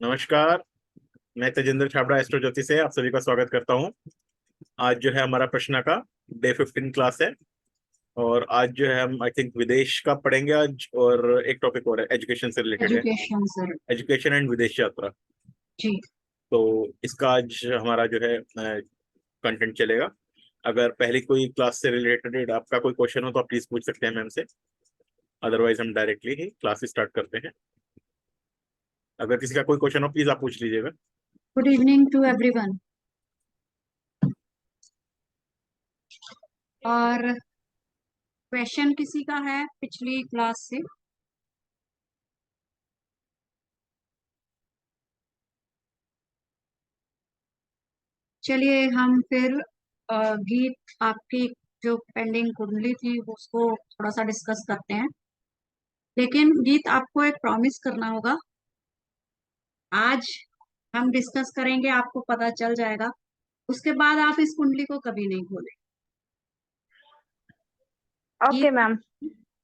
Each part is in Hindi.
नमस्कार। मैं तेजेंद्र छाबड़ा एस्ट्रो ज्योति से आप सभी का स्वागत करता हूं। आज जो है हमारा प्रश्न का डे 15 क्लास है। और आज जो है हम आई थिंक विदेश का पढ़ेंगे आज, और एक टॉपिक और है एजुकेशन से रिलेटेड है। Education sir. एजुकेशन एंड विदेश यात्रा। जी। तो इसका आज हमारा जो है कंटेंट चलेगा। अगर पहली कोई क्लास से रिलेटेड आपका कोई क्वेश्चन हो तो आप प्लीज पूछ सकते हैं मैम से। अदरवाइज हम डायरेक्टली ही क्लास स्टार्ट करते हैं। अगर किसी का कोई क्वेश्चन हो प्लीज आप पूछ लीजिएगा। Good evening to everyone. और क्वेश्चन किसी का है पिछली क्लास से? चलिए हम फिर गीत आपकी जो पेंडिंग कुंडली थी उसको थोड़ा सा डिस्कस करते हैं। लेकिन गीत आपको एक प्रॉमिस करना होगा। आज हम डिस्कस करेंगे, आपको पता चल जाएगा। उसके बाद आप इस कुंडली को कभी नहीं खोलें। ओके गीत, मैम।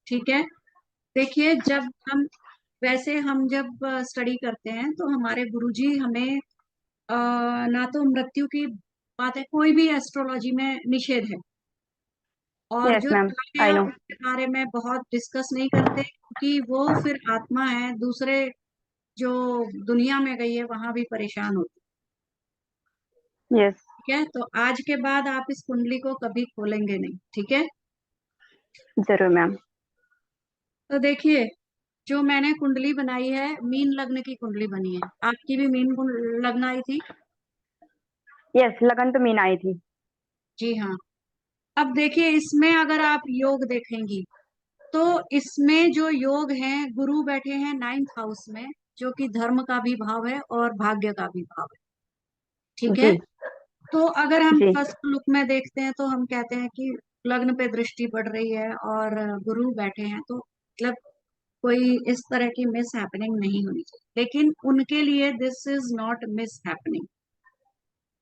ठीक है। देखिए, जब हम वैसे हम जब स्टडी करते हैं तो हमारे गुरुजी हमें ना तो मृत्यु की बात है, कोई भी एस्ट्रोलॉजी में निषेध है। और यस जो मैम, जाते आई हैं नो। उनके बारे में बहुत डिस्कस नहीं करते, क्योंकि वो फिर आत्मा है दूसरे जो दुनिया में गई है वहां भी परेशान होती यस। है। ठीक है, तो आज के बाद आप इस कुंडली को कभी खोलेंगे नहीं, ठीक है। जरूर मैम। तो देखिए, जो मैंने कुंडली बनाई है मीन लग्न की कुंडली बनी है। आपकी भी लग्न आई थी? यस, लगन तो मीन आई थी। जी हाँ। अब देखिए, इसमें अगर आप योग देखेंगी तो इसमें जो योग हैं, गुरु बैठे हैं 9th हाउस में, जो कि धर्म का भी भाव है और भाग्य का भी भाव है। ठीक है। जी। तो अगर हम जी। फर्स्ट लुक में देखते हैं तो हम कहते हैं कि लग्न पे दृष्टि पड़ रही है और गुरु बैठे हैं, तो मतलब कोई इस तरह की मिस हैपनिंग नहीं होनी चाहिए। लेकिन उनके लिए this is not miss happening.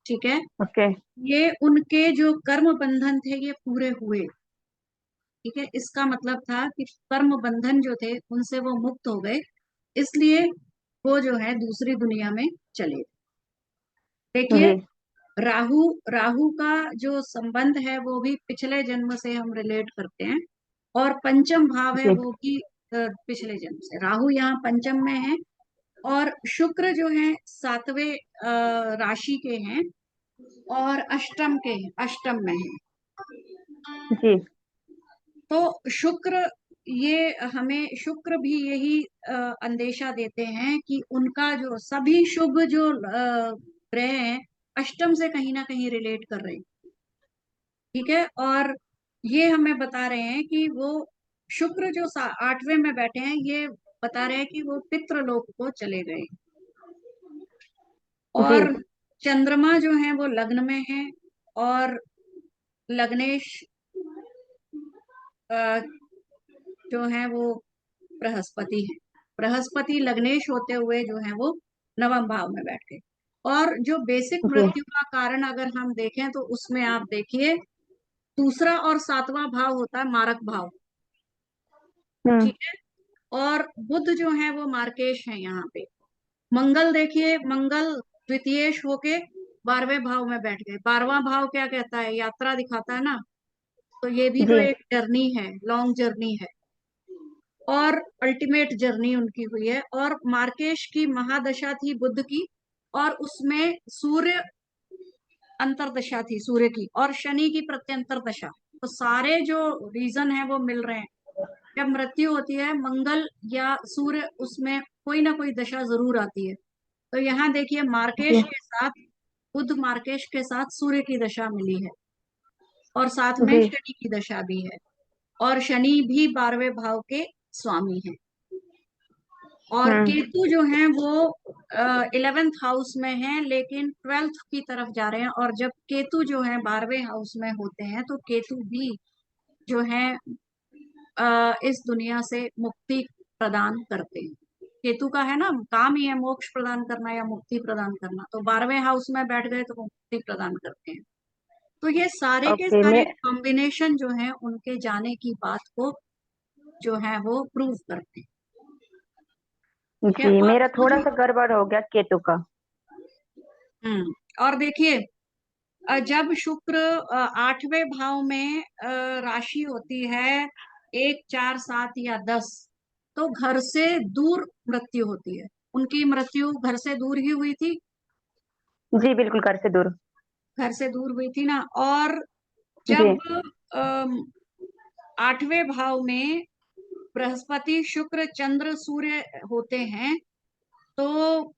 ठीक है। ओके। ये उनके जो कर्म बंधन थे ये पूरे हुए। ठीक है, इसका मतलब था कि कर्म बंधन जो थे उनसे वो मुक्त हो गए, इसलिए वो जो है दूसरी दुनिया में चले। देखिए, जी। राहु राहु का जो संबंध है वो भी पिछले जन्म से हम रिलेट करते हैं। और पंचम भाव है जी। वो भी पिछले जन्म से। राहु यहाँ पंचम में है और शुक्र जो है 7वें राशि के हैं और अष्टम में है। जी। तो शुक्र, ये हमें शुक्र भी यही अंदेशा देते हैं कि उनका जो सभी शुभ जो ग्रह हैं अष्टम से कहीं ना कहीं रिलेट कर रहे हैं। ठीक है। और ये हमें बता रहे हैं कि वो शुक्र जो 8वें में बैठे हैं, ये बता रहे हैं कि वो पितृलोक को चले गए। जी। और चंद्रमा जो है वो लग्न में है और लग्नेश अ, जो है वो बृहस्पति है। बृहस्पति लग्नेश होते हुए जो है वो नवम भाव में बैठ गए। और जो बेसिक जी। मृत्यु का कारण अगर हम देखें तो उसमें आप देखिए, दूसरा और 7वां भाव होता है मारक भाव। हम्म। ठीक है। और बुध जो है वो मार्केश है यहाँ पे। मंगल देखिए, मंगल द्वितीयेश होके 12वें भाव में बैठ गए। 12वां भाव क्या कहता है? यात्रा दिखाता है ना। तो ये भी तो जी। एक जर्नी है, लॉन्ग जर्नी है और अल्टीमेट जर्नी उनकी हुई है। और मार्केश की महादशा थी बुध की, और उसमें सूर्य अंतरदशा थी सूर्य की, और शनि की प्रत्यंतर दशा। तो सारे जो रीजन है वो मिल रहे हैं। जब मृत्यु होती है मंगल या सूर्य, उसमें कोई ना कोई दशा जरूर आती है। तो यहाँ देखिए, मार्केश जी। के साथ बुध, मार्केश के साथ सूर्य की दशा मिली है और साथ में जी। शनि की दशा भी है। और शनि भी 12वें भाव के स्वामी हैं। और हम्म। केतु जो है वो 11th हाउस में है, लेकिन 12th की तरफ जा रहे हैं। और जब केतु जो है 12वें हाउस में होते हैं तो केतु भी जो है इस दुनिया से मुक्ति प्रदान करते हैं। केतु का है ना, काम ही है मोक्ष प्रदान करना या मुक्ति प्रदान करना। तो 12वें हाउस में बैठ गए तो वो मुक्ति प्रदान करते हैं। तो ये सारे के ओके सारे मैं। कॉम्बिनेशन जो है उनके जाने की बात को जो है वो प्रूव करते हैं। ठीक है। जी, और मेरा वो थोड़ा जो सा गड़बड़ हो गया केतु का। और देखिए, जब शुक्र 8वें भाव में राशि होती है 1, 4, 7 या 10, तो घर से दूर मृत्यु होती है। उनकी मृत्यु घर से दूर ही हुई थी, जी बिल्कुल, घर से दूर। घर से दूर हुई थी ना। और जी जब 8वें भाव में बृहस्पति, शुक्र, चंद्र, सूर्य होते हैं, तो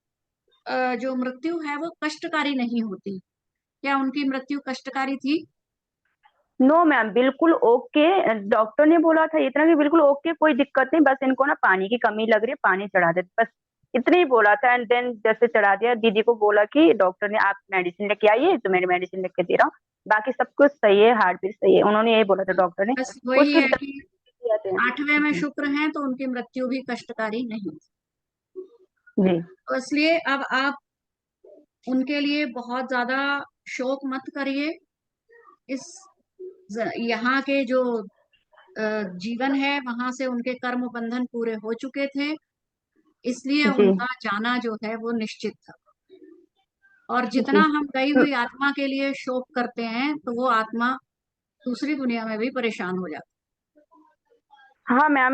जो मृत्यु है वो कष्टकारी नहीं होती। क्या उनकी मृत्यु कष्टकारी थी? नो मैम, बिल्कुल ओके। डॉक्टर ने बोला था इतना कि बिल्कुल ओके, कोई दिक्कत नहीं, बस इनको ना पानी की कमी लग रही है, पानी चढ़ा दे, बस इतना ही बोला था। एंड देन जैसे चढ़ा दिया, दीदी को बोला कि डॉक्टर ने आप मेडिसिन लेके आइए, तो मैंने मेडिसिन लिख के दे रहा हूँ, बाकी सब कुछ सही है, हार्ट बीट सही है, उन्होंने यही बोला था डॉक्टर ने। बस वही उसकी है कि दिया थे। 8वें में जी शुक्र हैं तो उनकी मृत्यु भी कष्टकारी नहीं। जी तो इसलिए अब आप उनके लिए बहुत ज्यादा शोक मत करिए। इस यहाँ के जो जीवन है, वहां से उनके कर्म बंधन पूरे हो चुके थे, इसलिए जी उनका जाना जो है वो निश्चित था। और जितना जी। हम गई हुई आत्मा के लिए शोक करते हैं, तो वो आत्मा दूसरी दुनिया में भी परेशान हो जाती हाँ मैम,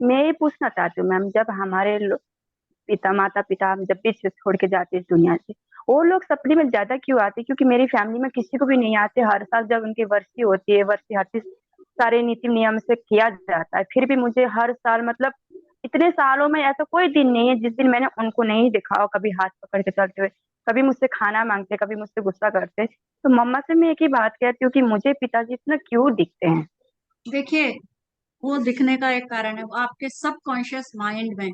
मैं ये पूछना चाहती हूँ मैम, जब हमारे पिता माता पिता जब भी छोड़ के जाते इस दुनिया से, वो लोग सपने में ज्यादा क्यों आते? क्योंकि मेरी फैमिली में किसी को भी नहीं आते। हर साल जब उनकी वर्षी होती है, वर्षी हर चीज सारे नीति नियम से किया जाता है, फिर भी मुझे हर साल, मतलब इतने सालों में ऐसा कोई दिन नहीं है जिस दिन मैंने उनको नहीं देखा हो, कभी हाथ पकड़ के चलते हुए, कभी मुझसे खाना मांगते, कभी मुझसे गुस्सा करते। तो मम्मा से मैं एक ही बात कहती हूँ कि मुझे पिताजी इतना क्यों दिखते हैं? है। देखिए, वो दिखने का एक कारण है, वो आपके सबकॉन्शियस माइंड में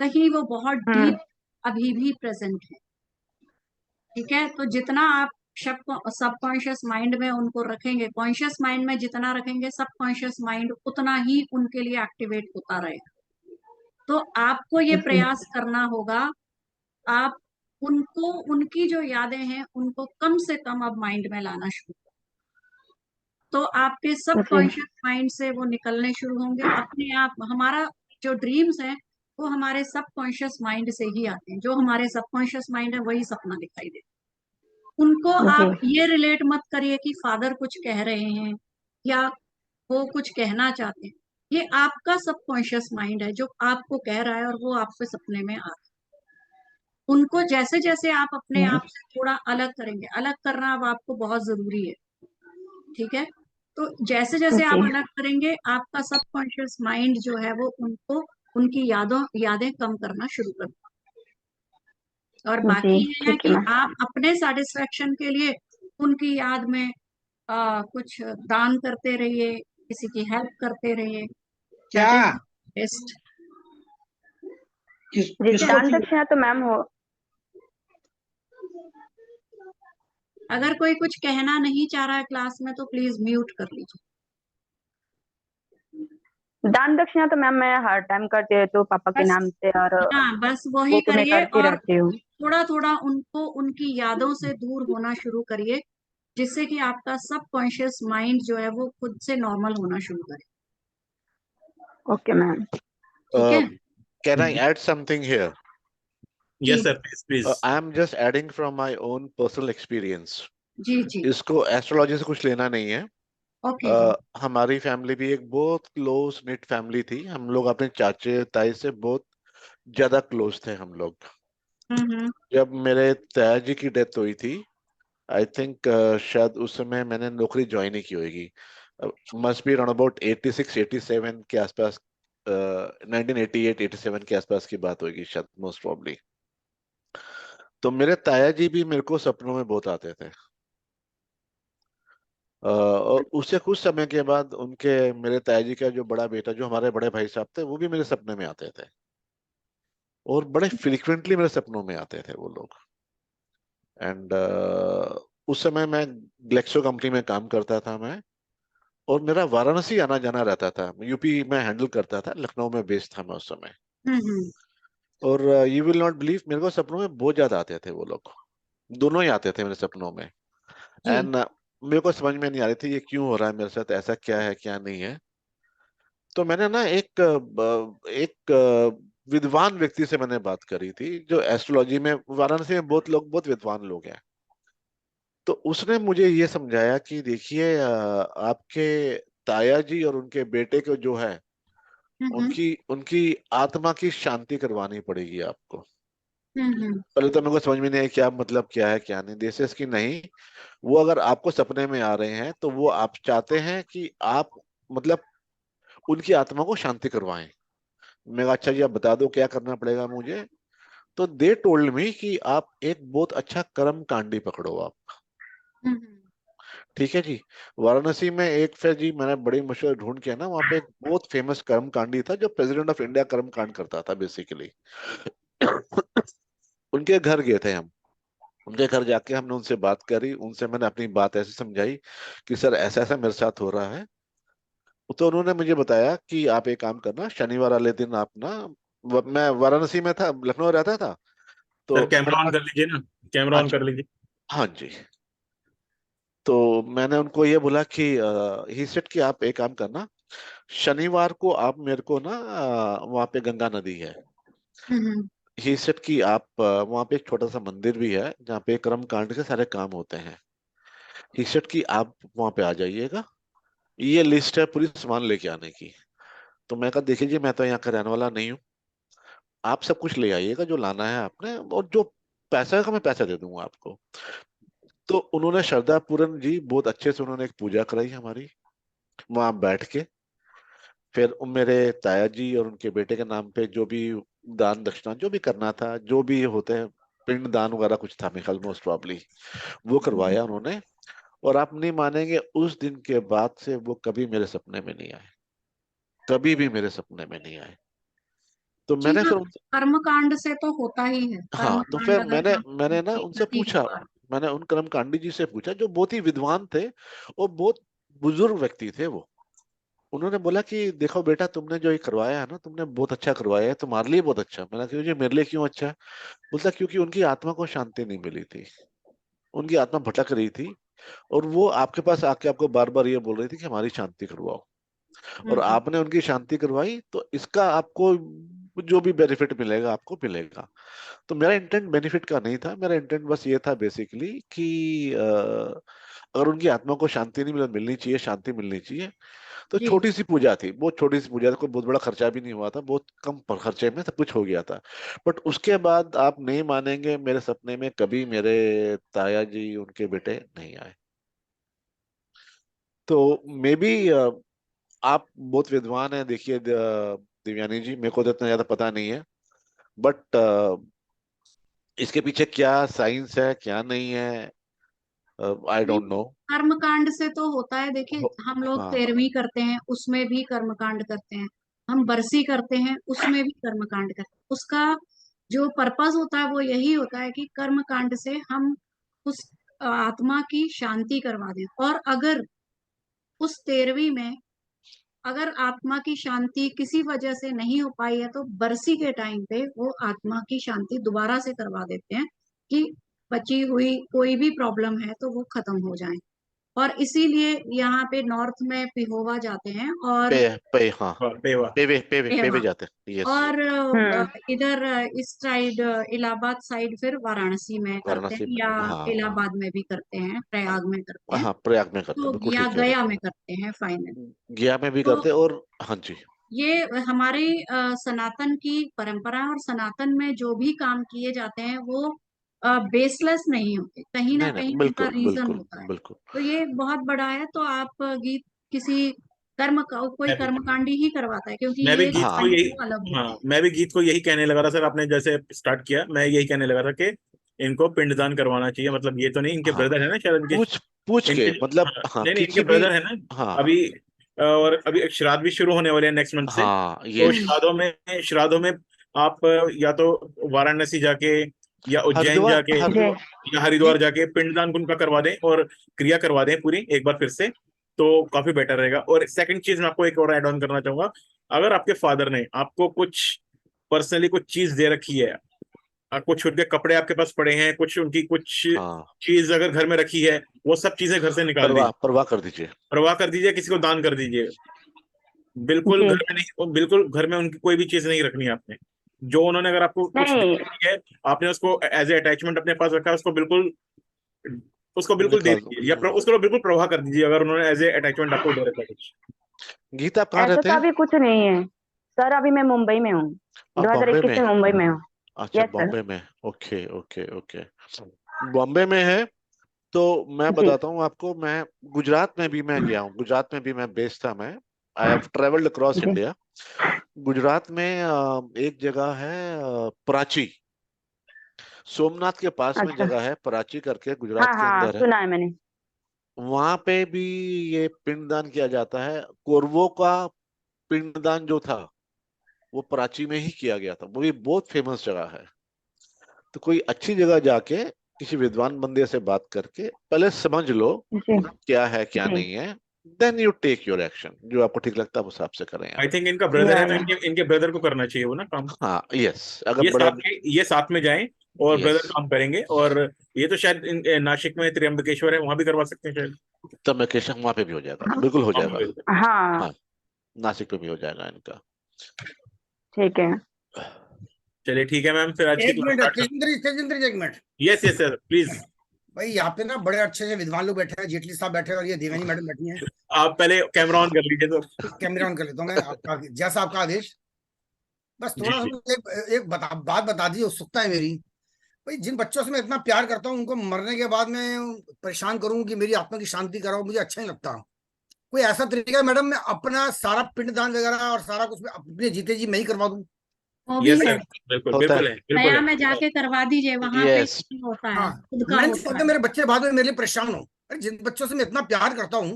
कहीं वो बहुत हम्म। डीप अभी भी प्रेजेंट है। ठीक है, तो जितना आप सबकॉन्शियस माइंड में उनको रखेंगे, कॉन्शियस माइंड में जितना रखेंगे, सबकॉन्शियस माइंड उतना ही उनके लिए एक्टिवेट होता रहेगा। तो आपको ये जी प्रयास करना होगा, आप उनको, उनकी जो यादें हैं उनको कम से कम अब माइंड में लाना शुरू करें। तो आपके जी सबकॉन्शियस माइंड से वो निकलने शुरू होंगे अपने आप। हमारा जो ड्रीम्स हैं वो हमारे सबकॉन्शियस माइंड से ही आते हैं। जो हमारे सबकॉन्शियस माइंड है वही सपना दिखाई देता है। उनको जी आप ये रिलेट मत करिए कि फादर कुछ कह रहे हैं या वो कुछ कहना चाहते हैं। ये आपका सबकॉन्शियस माइंड है जो आपको कह रहा है, और वो आपके सपने में आ रहा है। उनको जैसे जैसे आप अपने आप से थोड़ा अलग करेंगे, अलग करना अब आपको बहुत जरूरी है। ठीक है, तो जैसे जैसे आप जी अलग करेंगे, आपका सबकॉन्शियस माइंड जो है वो उनको, उनकी यादें कम करना शुरू कर देगा। और जी। बाकी ये है ठीक है कि मैम। आप अपने सेटिस्फेक्शन के लिए उनकी याद में कुछ दान करते रहिए, किसी की हेल्प करते रहिए। क्या? That is best. जी, किसको दान चाहिए? दक्षिणा तो मैम हो। अगर कोई कुछ कहना नहीं चाह रहा है क्लास में, तो प्लीज म्यूट कर लीजिए। दान दक्षिणा तो मैम मैं हर टाइम करती रहती हूँ पापा के बस, नाम से, और हाँ, बस वही वो मैं करिए। करती और रहती हूँ। थोड़ा थोड़ा उनको उनकी यादों से दूर होना शुरू करिए, जिससे कि आपका सबकॉन्शियस माइंड जो है वो खुद से नॉर्मल होना शुरू करे। Okay ma'am. ठीक है। Can I add something here? जी yes sir, please please. I am just adding from my own personal experience. जी जी। इसको एस्ट्रोलॉजी से कुछ लेना नहीं है। ओके जी। हमारी फैमिली भी एक बहुत क्लोज निट फैमिली थी। हम लोग अपने चाचे ताई से बहुत ज्यादा क्लोज थे हम लोग। हम्म। जब मेरे ताया जी की डेथ हुई थी, आई थिंक शायद उस समय मैंने नौकरी ज्वाइन ही की होगी। मस्ट बी अराउंड अबाउट 86 87 के आसपास, 1988 87 के आसपास की बात होगी शायद, मोस्ट प्रॉब्ली। तो मेरे ताया जी भी मेरे को सपनों में बहुत आते थे। और उससे कुछ समय के बाद उनके, मेरे ताया जी का जो बड़ा बेटा, जो हमारे बड़े भाई साहब थे, वो भी मेरे सपने में आते थे, और बड़े फ्रिक्वेंटली मेरे सपनों में आते थे वो लोग। एंड उस समय मैं ग्लेक्सो कंपनी में काम करता था मैं, और मेरा वाराणसी आना जाना रहता था। यूपी में हैंडल करता था, लखनऊ में बेस्ड था मैं उस समय। हम्म। और यू विल नॉट बिलीव, मेरे को सपनों में बहुत ज्यादा आते थे वो लोग। दोनों ही आते थे मेरे सपनों में। जी एंड मेरे को समझ में नहीं आ रही थी ये क्यों हो रहा है मेरे साथ, ऐसा क्या है क्या नहीं है। तो मैंने ना एक विद्वान व्यक्ति से मैंने बात करी थी, जो एस्ट्रोलॉजी में, वाराणसी में बहुत लोग, बहुत विद्वान लोग हैं। तो उसने मुझे ये समझाया कि देखिए आपके ताया जी और उनके बेटे को जो है, हम्म उनकी उनकी आत्मा की शांति करवानी पड़ेगी आपको। हम्म। पहले तो मेरे को समझ में नहीं आया क्या मतलब, क्या है क्या नहीं। दिस इज की नहीं, वो अगर आपको सपने में आ रहे हैं तो वो आप चाहते हैं कि आप, मतलब उनकी आत्मा को शांति करवाएं। मैं कहा, अच्छा जी आप बता दो क्या करना पड़ेगा मुझे। तो दे टोल्ड मी कि आप एक बहुत अच्छा कर्म कांडी पकड़ो आप। हम्म। ठीक है जी। वाराणसी में एक, फिर जी मैंने बड़ी मशहूर ढूंढ के ना, वहाँ पे एक बहुत फेमस कर्म कांडी था, जो प्रेसिडेंट ऑफ इंडिया कर्म कांड करता था बेसिकली। उनके घर गए थे हम। उनके घर जाके हमने उनसे बात करी, उनसे मैंने अपनी बात ऐसे समझाई कि सर ऐसा ऐसा मेरे साथ हो रहा है। तो उन्होंने मुझे बताया कि आप एक काम करना, शनिवार वाले दिन आप ना, मैं वाराणसी में था, लखनऊ रहता था, सर तो मैंने कैमरा ऑन कहा, कर लीजिए ना, कैमरा हाँ ऑन जी, कर लीजिए। हाँ जी। तो मैंने उनको ये बोला कि ही सेड कि आप एक काम करना, शनिवार को आप मेरे को ना, वहाँ पे गंगा नदी है, हम्म ही सेड कि आप वहाँ पे एक छोटा सा मंदिर भी है जहाँ पे कर्म कांड के सारे काम होते हैं। ही सेड कि आप वहाँ पे आ जाइएगा, ये लिस्ट है पूरी सामान लेके आने की। तो मैं कहा देखिए जी, मैं तो यहाँ का रहने वाला नहीं हूँ, आप सब कुछ ले आइएगा जो लाना है आपने, और जो पैसा का मैं पैसा दे दूंगा आपको। तो उन्होंने श्रद्धा पूर्ण जी बहुत अच्छे से उन्होंने एक पूजा कराई हमारी वहां बैठ के। फिर मेरे ताया जी और उनके बेटे के नाम पे जो भी दान दक्षिणा जो भी करना था, जो भी होते हैं, पिंड दान वगैरह कुछ था मेरे ख्याल, मोस्ट प्रॉब्ली वो करवाया उन्होंने। और आप नहीं मानेंगे, उस दिन के बाद से वो कभी मेरे सपने में नहीं आए, कभी भी मेरे सपने में नहीं आए। तो जी मैंने हाँ, फिर कर्म कांड से तो होता ही है। कर्म हाँ, तो कांड फिर अगर मैंने हम मैंने ना की उनसे गति पूछा, होगा। मैंने उन कर्मकांडी जी से पूछा, जो बहुत ही विद्वान थे और बहुत बुजुर्ग व्यक्ति थे वो। उन्होंने बोला कि देखो बेटा, तुमने जो ये करवाया है ना, तुमने बहुत अच्छा करवाया है, तुम्हारे लिए बहुत अच्छा। मैंने कहा, क्यों जी, मेरे लिए क्यों अच्छा है? बोलता क्योंकि उनकी आत्मा को शांति नहीं मिली थी, उनकी आत्मा भटक रही थी, और वो आपके पास आके आपको बार बार ये बोल रही थी कि हमारी शांति करवाओ, और हम्म। आपने उनकी शांति करवाई, तो इसका आपको जो भी बेनिफिट मिलेगा आपको मिलेगा। तो मेरा इंटेंट बेनिफिट का नहीं था, मेरा इंटेंट बस ये था बेसिकली कि अगर उनकी आत्मा को शांति नहीं मिलनी चाहिए, शांति मिलनी चाहिए। तो जी। छोटी सी पूजा थी, बहुत छोटी सी पूजा थी, कोई बहुत बड़ा खर्चा भी नहीं हुआ था, बहुत कम खर्चे में सब कुछ हो गया था। बट उसके बाद आप नहीं मानेंगे, मेरे सपने में कभी मेरे ताया जी उनके बेटे नहीं आए। तो मे बी आप बहुत विद्वान हैं, देखिए दिव्यानी जी, मेरे को तो इतना ज्यादा पता नहीं है, बट इसके पीछे क्या साइंस है क्या नहीं है, आई नहीं, डोंट नो। कर्म कांड से तो होता है। देखिए, हम लोग हाँ, 13वीं करते हैं, उसमें भी कर्म कांड करते हैं। हम बरसी करते हैं, उसमें भी कर्म कांड करते हैं। उसका जो पर्पस होता है वो यही होता है कि कर्म कांड से हम उस आत्मा की शांति करवा दें। और अगर उस 13वीं में अगर आत्मा की शांति किसी वजह से नहीं हो पाई है, तो बरसी के टाइम पे वो आत्मा की शांति दोबारा से करवा देते हैं कि बची हुई कोई भी प्रॉब्लम है तो वो खत्म हो जाए। और इसीलिए यहाँ पे नॉर्थ में पिहोवा जाते हैं और पे हाँ, हाँ, पेवा। पे पेवा। जाते हैं, यस। और हम्म। इधर इस साइड इलाहाबाद साइड फिर वाराणसी में करते वाराणसी हैं, में, या हाँ। इलाहाबाद में भी करते हैं, प्रयाग में करते हैं, हाँ, प्रयाग में करते हैं, तो बिल्कुल या ठीक कह रहे गया में करते हैं फाइनल। हैं। गया में भी तो करते हैं, और हाँ जी। ये हमारे सनातन की परंपरा है, और सनातन में जो भी काम किए जाते हैं वो बेसलेस नहीं होते, कहीं ना नहीं कहीं नहीं, उनका बिल्कुल रीजन बिल्कुल होता है। बिल्कुल। तो ये बहुत बड़ा है। तो आप गीत किसी कोई मैं भी कर्मकांडी ही करवाता है, क्योंकि मैं भी ये गीत को हाँ, यही, साइंस अलग हाँ होते हैं। मैं भी गीत को यही कहने लगा था सर, आपने जैसे स्टार्ट किया, मैं यही कहने लगा था कि इनको पिंडदान करवाना चाहिए। मतलब ये तो नहीं, इनके हाँ, ब्रदर है ना शायद, इनके पूछ पूछ इनके के मतलब, हाँ, हाँ नहीं नहीं, इनके किसी भी, ब्रदर है ना हाँ अभी। और अभी श्राद्ध भी शुरू होने वाले हैं नेक्स्ट मंथ से। हाँ, तो यस। हम्म श्राद्धों में आप या तो वाराणसी जाके, या उज्जैन हरिद्वार, जाके, जय। या ये, हरिद्वार जाके पिंडदान उनका करवा दें, और क्रिया करवा दें पूरी एक बार फिर से, तो काफी बेटर रहेगा। और सेकंड चीज मैं आपको एक और ऐड ऑन करना चाहूंगा। अगर आपके फादर ने आपको कुछ पर्सनली कुछ चीज दे रखी है, कुछ उनके कपड़े आपके पास पड़े हैं, कुछ उनकी कुछ हाँ, चीज अगर घर में रखी है, वो सब चीजें घर से निकाल परवाह दीजिए, परवाह कर दीजिए। परवाह कर दीजिए, किसी को दान कर दीजिए। बिल्कुल घर जी। में नहीं, बिल्कुल घर में उनकी कोई भी चीज नहीं रखनी है आपने। जो उन्होंने अगर आपको कुछ नहीं दिया है, आपने उसको एज ए अटैचमेंट अपने पास रखा है, उसको बिल्कुल दे निकाल दो। दीजिए, या उसको बिल्कुल प्रवाह कर दीजिए, अगर उन्होंने एज ए अटैचमेंट आपको दे रखा है कुछ। गीता आप कहाँ ऐसा रहते तो हैं? अभी कुछ नहीं है सर, अभी मैं मुंबई में हूँ, आप बॉम्बे 2021 में? में मुंबई में हूँ। अच्छा, यस सर। बॉम्बे में। Okay okay okay. बॉम्बे में है तो मैं जी बताता हूँ आपको। मैं गुजरात में भी मैं गया हूँ, गुजरात में भी मैं बेस्ड था। मैं आई हैव ट्रेवल्ड अक्रॉस जी। इंडिया। गुजरात में एक जगह है प्राची, सोमनाथ के पास में अच्छा। जगह है प्राची करके, हाँ गुजरात के हाँ अंदर है। सुना है मैंने। वहां पे भी ये पिंडदान किया जाता है। कौरवों का पिंडदान जो था वो प्राची में ही किया गया था, वो भी बहुत फेमस जगह है। तो कोई अच्छी जगह जाके किसी विद्वान बंदे से बात करके पहले समझ लो जी क्या है क्या जी। नहीं है, then you take your action. जो आपको ठीक लगता है उस हिसाब से करें आप। आई थिंक इनका ब्रदर है, तो या इनके ब्रदर को करना चाहिए वो ना काम। हाँ यस, अगर बड़ा। ये साथ में जाएं और यस, ब्रदर काम करेंगे। और ये तो शायद नासिक में त्र्यंबकेश्वर है, वहां भी करवा सकते हैं शायद। तब वहां पे भी हो जाएगा, बिल्कुल हो वहाँ जाएगा। भी हो जाएगा। हाँ हाँ, नासिक पे भी हो जाएगा इनका। ठीक है। चलिए ठीक है मैम, फिर आज की एक क्लास मिनट स्टार्ट कर। तेजिंद्र तेजिंद्र जी, एक minute. Yes yes sir please. भाई यहाँ पे ना बड़े अच्छे से विद्वान लोग बैठे हैं, जेटली साहब बैठे हैं और ये देवानी मैडम बैठी हैं। आप पहले कैमरा ऑन कर लीजिए तो। कैमरा ऑन कर लेता हूँ मैं, आपका जैसा आपका आदेश। बस जी थोड़ा सा जी। मुझे एक बात बता दी, उत्सुकता है मेरी। भाई जिन बच्चों से मैं इतना प्यार करता हूँ, उनको मरने के बाद मैं परेशान करूँ कि मेरी आत्मा की शांति कराओ, मुझे अच्छा नहीं लगता। कोई ऐसा तरीका है मैडम, मैं अपना सारा पिंडदान वगैरह और सारा कुछ मैं अपने जीते जी मैं ही करवा दूं? वो भी यस है। सर, बिल्कुल होता बिल्कुल है। है, बिल्कुल गया है। में जाके करवा दीजिए, वहां पे यस, नहीं होता है, हाँ, खुद का मैं नहीं होता चाहता है। मेरे बच्चे बाद में मेरे लिए परेशान हो। अरे जिन बच्चों से मैं इतना प्यार करता हूँ,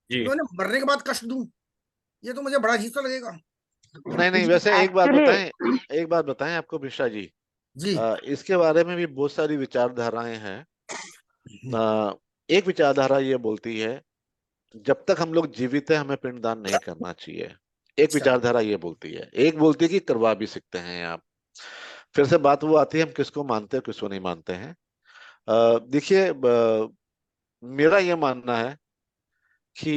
जी मैं उन्हें मरने के बाद कष्ट दूं, ये तो मुझे बड़ा अजीब सा लगेगा। नहीं नहीं, जी वैसे एक्चुअली एक बात बताएं आपको मिश्रा जी। जी इसके बारे में भी बहुत सारी विचारधाराएं हैं। एक विचारधारा ये बोलती है जब तक हम लोग जीवित हैं हमें पिंडदान नहीं करना चाहिए। एक अच्छा, विचारधारा ये बोलती है, एक बोलती है कि करवा भी सकते हैं आप। फिर से बात वो आती है हम किसको मानते हैं किसको नहीं मानते हैं। देखिए, मेरा ये मानना है कि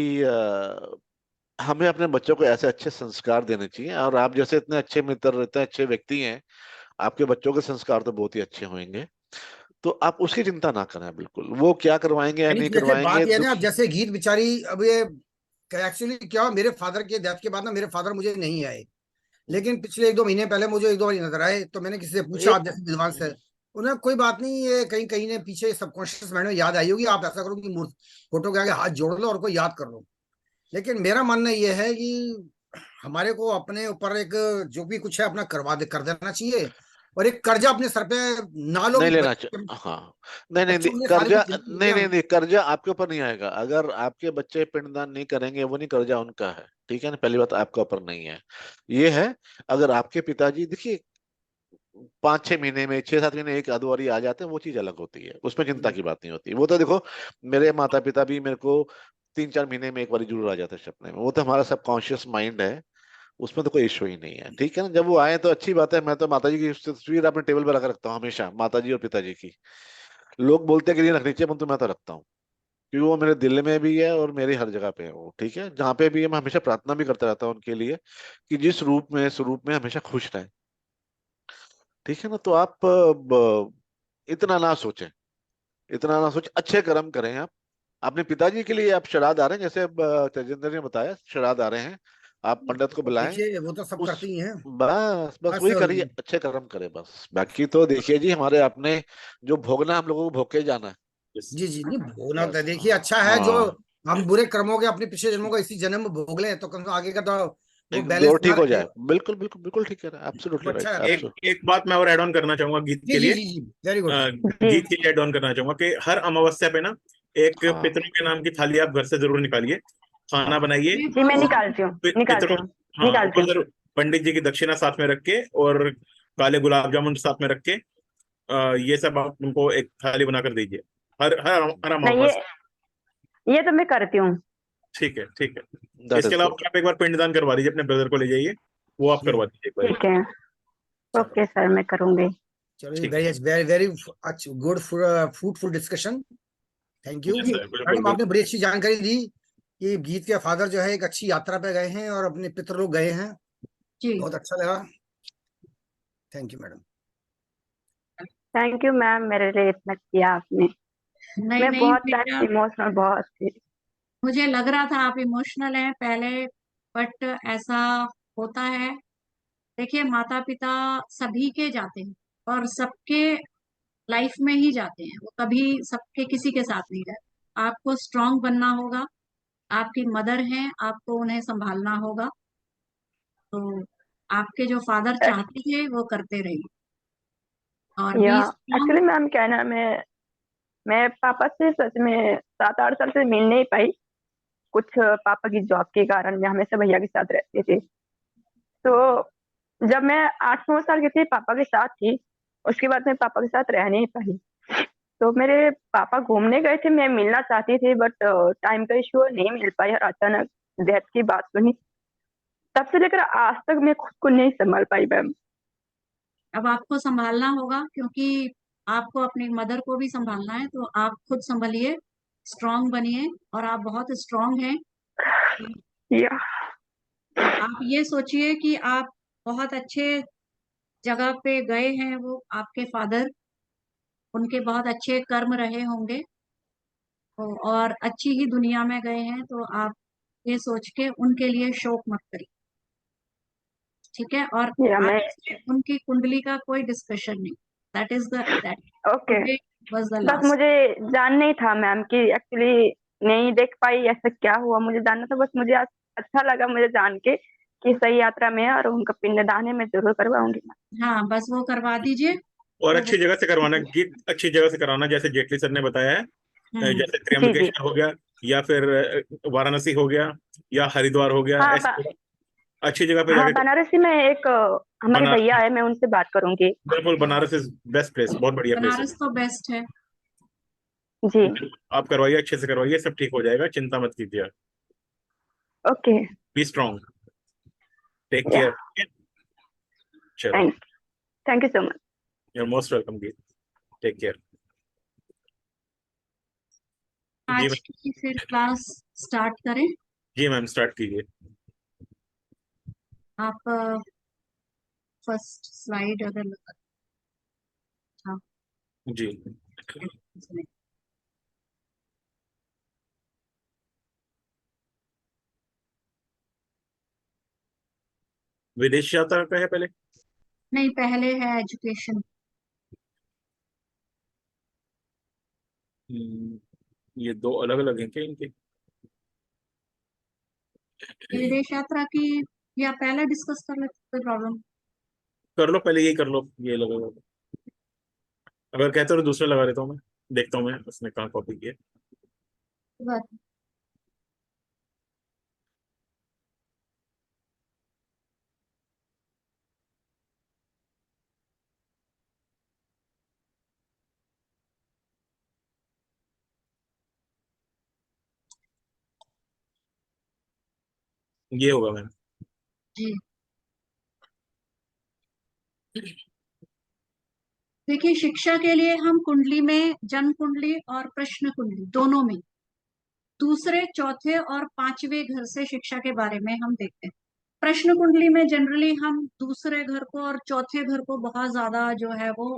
हमें अपने बच्चों को ऐसे अच्छे संस्कार देने चाहिए। और आप जैसे इतने अच्छे मित्र, इतने अच्छे व्यक्ति हैं, आपके बच्चों के संस्कार तो बहुत ही अच्छे होंगे। तो आप उसकी चिंता ना करें, बिल्कुल वो क्या करवाएंगे या नहीं नहीं जैसे करवाएंगे बात ये है ना, अब दुखी। जैसे गीत बिचारी, अब ये एक्चुअली क्या हुआ, मेरे फादर के डेथ के बाद ना, मेरे फादर मुझे नहीं आए, लेकिन पिछले 1-2 महीने पहले मुझे 1-2 बार नजर आए। तो मैंने किसी से पूछा, एक आप जैसे विद्वान से, उन्होंने कोई बात नहीं, ये कहीं कहीं ने पीछे सबकॉन्शियस माइंड में याद आई होगी, आप ऐसा करो कि फोटो के आगे हाथ जोड़ लो और कोई याद कर लो। लेकिन मेरा मानना यह है कि हमारे को अपने ऊपर एक जो भी कुछ है अपना कर देना चाहिए, और एक कर्जा अपने सर पे ना लो नहीं कि लेना चाहिए। हाँ, नहीं नहीं बच्चों नहीं, के लिए सारी कर्जा कुछ जिंदगी नहीं दें नहीं हम। नहीं, कर्जा आपके ऊपर नहीं आएगा। अगर आपके बच्चे पिंडदान नहीं करेंगे, वो नहीं, कर्जा उनका है, ठीक है ना। पहली बात, आपके ऊपर नहीं है। ये है, अगर आपके पिताजी, देखिए 5-6 महीने में, 6-7 महीने एक आध बारी आ जाते हैं, वो चीज अलग होती है, उसमें चिंता की बात नहीं होती। वो तो देखो, मेरे माता पिता भी मेरे को 3-4 महीने में एक बार जरूर आ जाते हैं सपने में। वो तो हमारा सबकॉन्शियस माइंड है, उसमें तो कोई इश्यू ही नहीं है, ठीक है ना। जब वो आए तो अच्छी बात है। मैं तो माताजी की तस्वीर अपने टेबल पर रख रखता हूँ हमेशा, माताजी और पिताजी की। लोग बोलते हैं कि नहीं रखनी चाहिए, परंतु मैं तो रखता हूँ, क्योंकि वो मेरे दिल में भी है और मेरी हर जगह पे है वो, ठीक है। जहाँ पे भी है मैं हमेशा प्रार्थना भी करता रहता हूँ उनके लिए कि जिस रूप में स्वरूप में हमेशा खुश रहे, ठीक है ना। तो आप इतना ना सोचें, इतना ना सोचें, अच्छे कर्म करें आप। अपने पिताजी के लिए आप श्राद्ध आ रहे हैं, जैसे तेजेंद्र ने बताया, श्राद्ध आ रहे हैं, आप पंडित को बुलाएं। देखिए वो तो सब उस करते ही हैं। बस बस बस वही करिए, अच्छे कर्म करें बस। बाकी तो देखिए जी, हमारे अपने जो भोगना हम लोगों को भोग के जाना है। यस। जी जी, नहीं भोगना तो बस देखिए अच्छा है, जो हाँ, हम बुरे कर्मों के अपने पिछले जन्मों का इसी जन्म में भोग लें तो कम से कम आगे का तो वो एक बैलेंस दौर बना ठीक हो रहे। जाए, बिल्कुल बिल्कुल बिल्कुल ठीक है, वो एब्सोल्युटली अच्छा राइट, रहता है। एक बात मैं और ऐड ऑन करना चाहूंगा गीत जी के जी लिए। जी जी, वेरी गुड। जी गीत के लिए ऐड ऑन करना चाहूंगा कि हर अमावस्या पे ना एक हाँ। पितरों के नाम की थाली आप घर से जरूर निकालिए, खाना हाँ, बनाइए। जी मैं निकालती हूँ पितरों, निकालती हूँ हाँ निकालती ऊपर हूँ। जरूर पंडित जी की दक्षिणा साथ में रख के, और काले गुलाब जामुन साथ में रख के, ये सब आप उनको एक थाली बनाकर दीजिए हर हर हर नहीं अमावस्या। ये तो मैं करती हूँ। ठीक है ठीक है। दैट इसके इज अलावा गुड। आप एक बार पिंडदान करवा दीजिए, अपने ब्रदर को ले जाइए, वो आप जी करवा दीजिए एक बार। ठीक है, चलो ओके सर मैं करूँगी। चलो, ठीक वेरी है। वेरी वेरी अच्छा, good fruitful discussion. Thank you yes sir, बिल्कुल मैडम, आपने बिल्कुल। बड़ी अच्छी जानकारी दी कि गीत के फादर जो है एक अच्छी यात्रा पे गए हैं और अपने पितर लोग गए हैं। जी बहुत अच्छा लगा। Thank you madam. Thank you ma'am, मेरे लिए इतना किया आपने। नहीं मैं नहीं बहुत बेटा, इमोशनल बहुत थी। मुझे लग रहा था आप इमोशनल हैं पहले, बट ऐसा होता है। देखिए, माता पिता सभी के जाते हैं और सबके लाइफ में ही जाते हैं, वो कभी सबके किसी के साथ नहीं रहते। आपको स्ट्रांग बनना होगा, आपकी मदर हैं, आपको उन्हें संभालना होगा। तो आपके जो फादर चाहते थे वो करते रहिए और या बी स्ट्रांग। एक्चुअली मैम क्या है ना, मैं पापा से सच में 7-8 साल से मिल नहीं पाई। कुछ पापा की जॉब के कारण मैं हमेशा भैया के साथ रहती थी। तो जब मैं 8-9 साल की थी पापा के साथ थी, उसके बाद मैं पापा के साथ रह नहीं पाई। तो मेरे पापा घूमने गए थे, मैं मिलना चाहती थी बट टाइम का इशू नहीं मिल पाई और अचानक डेथ की बात सुनी। तब से लेकर आज तक मैं खुद को नहीं संभाल पाई मैम। अब आपको संभालना होगा, क्योंकि आपको अपनी मदर को भी संभालना है। तो आप खुद संभलिए, स्ट्रांग बनिए, और आप बहुत स्ट्रांग हैं। या आप ये सोचिए कि आप बहुत अच्छे जगह पे गए हैं, वो आपके फादर, उनके बहुत अच्छे कर्म रहे होंगे, और अच्छी ही दुनिया में गए हैं। तो आप ये सोच के उनके लिए शोक मत करिए, ठीक है? और मैं आगे से उनकी कुंडली का कोई डिस्कशन नहीं। That okay. Today was the bus last. मुझे जानना ही था मैम कि एक्चुअली नहीं देख पाई, ऐसा क्या हुआ मुझे जानना था। बस मुझे आज अच्छा लगा मुझे जान के कि सही यात्रा में है और उनका पिंडदान है, मैं जरूर करवाऊंगी मैम। हाँ, बस वो करवा दीजिए। और तो अच्छी जगह से करवाना, गीत अच्छी जगह से कराना, जैसे जेटली सर ने बताया है। हम्म, जैसे जी जी। त्र्यंबकेश्वर हो गया, या फिर वाराणसी हो गया, या हरिद्वार हो गया, हाँ ऐसी अच्छी जगह पे हाँ, जाके। बनारसी में एक हमारे भैया बनारस, है, मैं उनसे बात करूंगी। बिल्कुल बनारस इज बेस्ट प्लेस, बहुत बढ़िया प्लेस है। बनारस तो बेस्ट है। जी। आप करवाइए, अच्छे से करवाइए, सब ठीक हो जाएगा, चिंता मत कीजिए। ओके। बी स्ट्रांग, टेक या केयर। चलो, thank thank you so much. You are most welcome Geet, take care. जी आज मैम। की फिर क्लास स्टार्ट करें। जी मैम, स्टार्ट कीजिए। आप फर्स्ट स्लाइड अगर हाँ, जी। विदेश यात्रा का है पहले। नहीं, पहले है एजुकेशन। ये दो अलग अलग हैं क्या इनके? विदेश यात्रा की या पहले डिस्कस कर लेते, कोई प्रॉब्लम? कर लो पहले, यही कर लो, ये लगेगा। अगर कहते हो तो दूसरा लगा देता हूँ मैं, देखता हूँ मैं उसने कहाँ कॉपी किया। बात ये होगा मैम। जी। देखिए, शिक्षा के लिए हम कुंडली में जन्म कुंडली और प्रश्न कुंडली दोनों में दूसरे, चौथे और पांचवें घर से शिक्षा के बारे में हम देखते हैं। प्रश्न कुंडली में जनरली हम दूसरे घर को और चौथे घर को बहुत ज्यादा जो है वो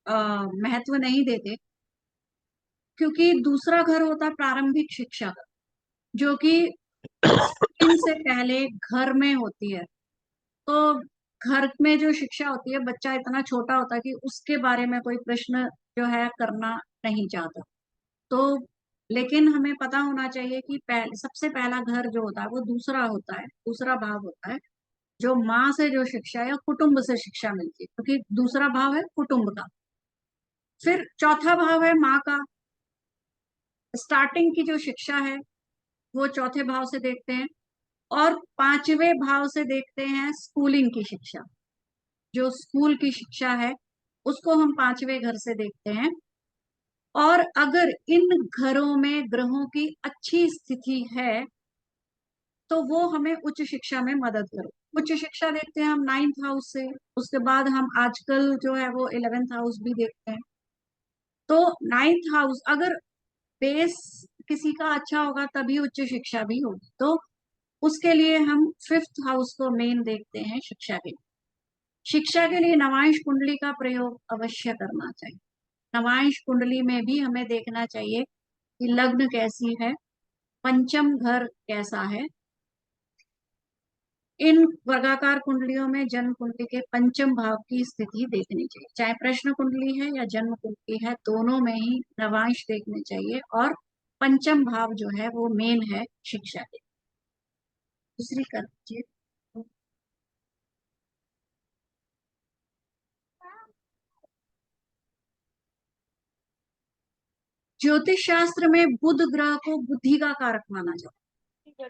महत्व नहीं देते, क्योंकि दूसरा घर होता है प्रारंभिक शिक्षा का, जो कि स्कूलिंग से पहले घर में होती है। तो घर में जो शिक्षा होती है, बच्चा इतना छोटा होता है कि उसके बारे में कोई प्रश्न जो है करना नहीं चाहता। तो लेकिन हमें पता होना चाहिए कि सबसे पहला घर जो होता है वो दूसरा होता है, दूसरा भाव होता है, जो माँ से जो शिक्षा या कुटुंब से शिक्षा मिलती है, क्योंकि दूसरा भाव है कुटुंब का। फिर चौथा भाव है माँ का। स्टार्टिंग की जो शिक्षा है वो चौथे भाव से देखते हैं, और पांचवें भाव से देखते हैं स्कूलिंग की शिक्षा। जो स्कूल की शिक्षा है उसको हम पांचवें घर से देखते हैं। और अगर इन घरों में ग्रहों की अच्छी स्थिति है तो वो हमें उच्च शिक्षा में मदद करो। उच्च शिक्षा देखते हैं हम 9th हाउस से, उसके बाद हम आजकल जो है वो 11th हाउस भी देखते हैं। तो 9th हाउस अगर बेस किसी का अच्छा होगा तभी उच्च शिक्षा भी होगी। तो उसके लिए हम 5th हाउस को मेन देखते हैं शिक्षा के लिए। शिक्षा के लिए नवांश कुंडली का प्रयोग अवश्य करना चाहिए। नवांश कुंडली में भी हमें देखना चाहिए कि लग्न कैसी है, पंचम घर कैसा है। इन वर्गाकार कुंडलियों में जन्म कुंडली के पंचम भाव की स्थिति देखनी चाहिए, चाहे प्रश्न कुंडली है या जन्म कुंडली है, दोनों में ही नवांश देखने चाहिए। और पंचम भाव जो है वो मेन है शिक्षा के। दूसरी कर दीजिए। ज्योतिष शास्त्र में बुध ग्रह को बुद्धि का कारक माना जाता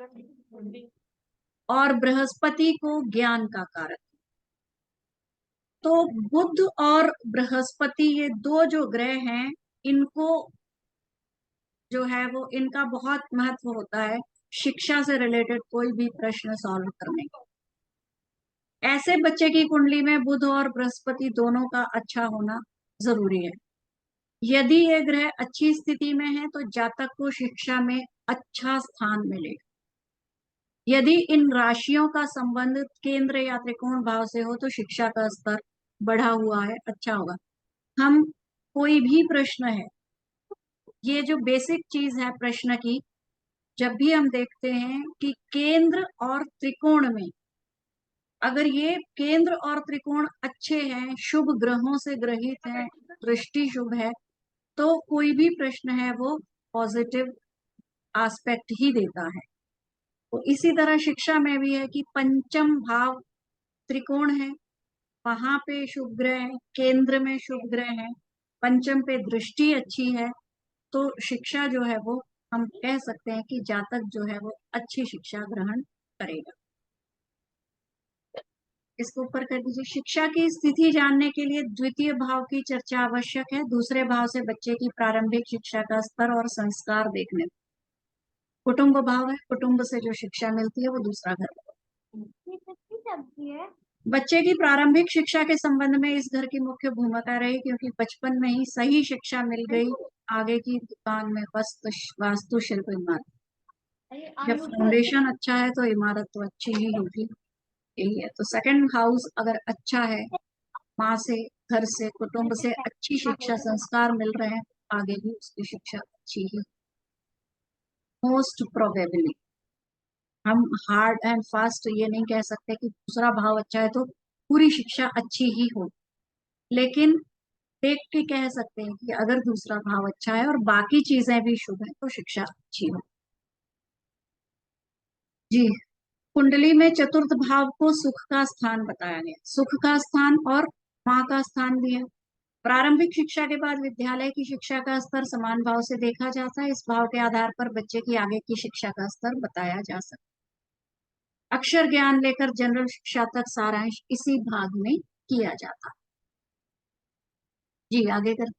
है और बृहस्पति को ज्ञान का कारक। तो बुध और बृहस्पति ये दो जो ग्रह हैं, इनको जो है वो इनका बहुत महत्व होता है शिक्षा से रिलेटेड कोई भी प्रश्न सॉल्व करने का। ऐसे बच्चे की कुंडली में बुध और बृहस्पति दोनों का अच्छा होना जरूरी है। यदि ये ग्रह अच्छी स्थिति में है तो जातक को शिक्षा में अच्छा स्थान मिलेगा। यदि इन राशियों का संबंध केंद्र या त्रिकोण भाव से हो तो शिक्षा का स्तर बढ़ा हुआ है, अच्छा होगा। हम कोई भी प्रश्न है, ये जो बेसिक चीज है प्रश्न की, जब भी हम देखते हैं कि केंद्र और त्रिकोण में अगर ये केंद्र और त्रिकोण अच्छे हैं, शुभ ग्रहों से ग्रहित हैं, दृष्टि शुभ है, तो कोई भी प्रश्न है वो पॉजिटिव एस्पेक्ट ही देता है। तो इसी तरह शिक्षा में भी है कि पंचम भाव त्रिकोण है, वहां पे शुभ ग्रह है, केंद्र में शुभ ग्रह है, पंचम पे दृष्टि अच्छी है, तो शिक्षा जो है वो हम कह सकते हैं कि जातक जो है वो अच्छी शिक्षा ग्रहण करेगा। इसको ऊपर कर दीजिए। शिक्षा की स्थिति जानने के लिए द्वितीय भाव की चर्चा आवश्यक है। दूसरे भाव से बच्चे की प्रारंभिक शिक्षा का स्तर और संस्कार देखने। कुटुंब भाव है, कुटुंब से जो शिक्षा मिलती है वो दूसरा घर है। बच्चे की प्रारंभिक शिक्षा के संबंध में इस घर की मुख्य भूमिका रही, क्योंकि बचपन में ही सही शिक्षा मिल गई, आगे की दुकान में वास्तुशिल्प इमारत। जब फाउंडेशन अच्छा है तो इमारत तो अच्छी ही होगी, यही है। तो सेकंड हाउस अगर अच्छा है, माँ से, घर से, कुटुंब से अच्छी शिक्षा संस्कार मिल रहे हैं, आगे भी उसकी शिक्षा अच्छी ही। मोस्ट प्रोबेबली हम हार्ड एंड फास्ट ये नहीं कह सकते कि दूसरा भाव अच्छा है तो पूरी शिक्षा अच्छी ही हो, लेकिन देख के कह सकते हैं कि अगर दूसरा भाव अच्छा है और बाकी चीजें भी शुभ है तो शिक्षा अच्छी हो। जी, कुंडली में चतुर्थ भाव को सुख का स्थान बताया गया, सुख का स्थान और माँ का स्थान भी है। प्रारंभिक शिक्षा के बाद विद्यालय की शिक्षा का स्तर समान भाव से देखा जाता है। इस भाव के आधार पर बच्चे की आगे की शिक्षा का स्तर बताया जा सकता है। अक्षर ज्ञान लेकर जनरल शिक्षा तक सारांश इसी भाग में किया जाता है। जी आगे कर।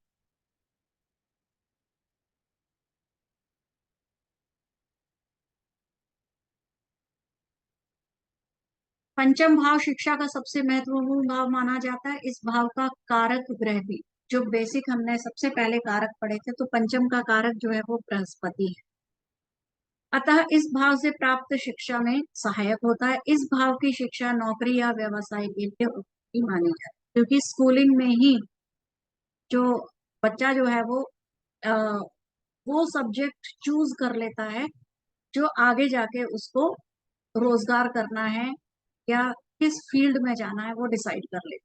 पंचम भाव शिक्षा का सबसे महत्वपूर्ण भाव माना जाता है। इस भाव का कारक ग्रह भी, जो बेसिक हमने सबसे पहले कारक पढ़े थे, तो पंचम का कारक जो है वो बृहस्पति है। अतः इस भाव से प्राप्त शिक्षा में सहायक होता है। इस भाव की शिक्षा नौकरी या व्यवसाय के लिए उपयोगी मानी जाती है, क्योंकि स्कूलिंग में ही जो बच्चा जो है वो सब्जेक्ट चूज कर लेता है जो आगे जाके उसको रोजगार करना है या किस फील्ड में जाना है वो डिसाइड कर लेता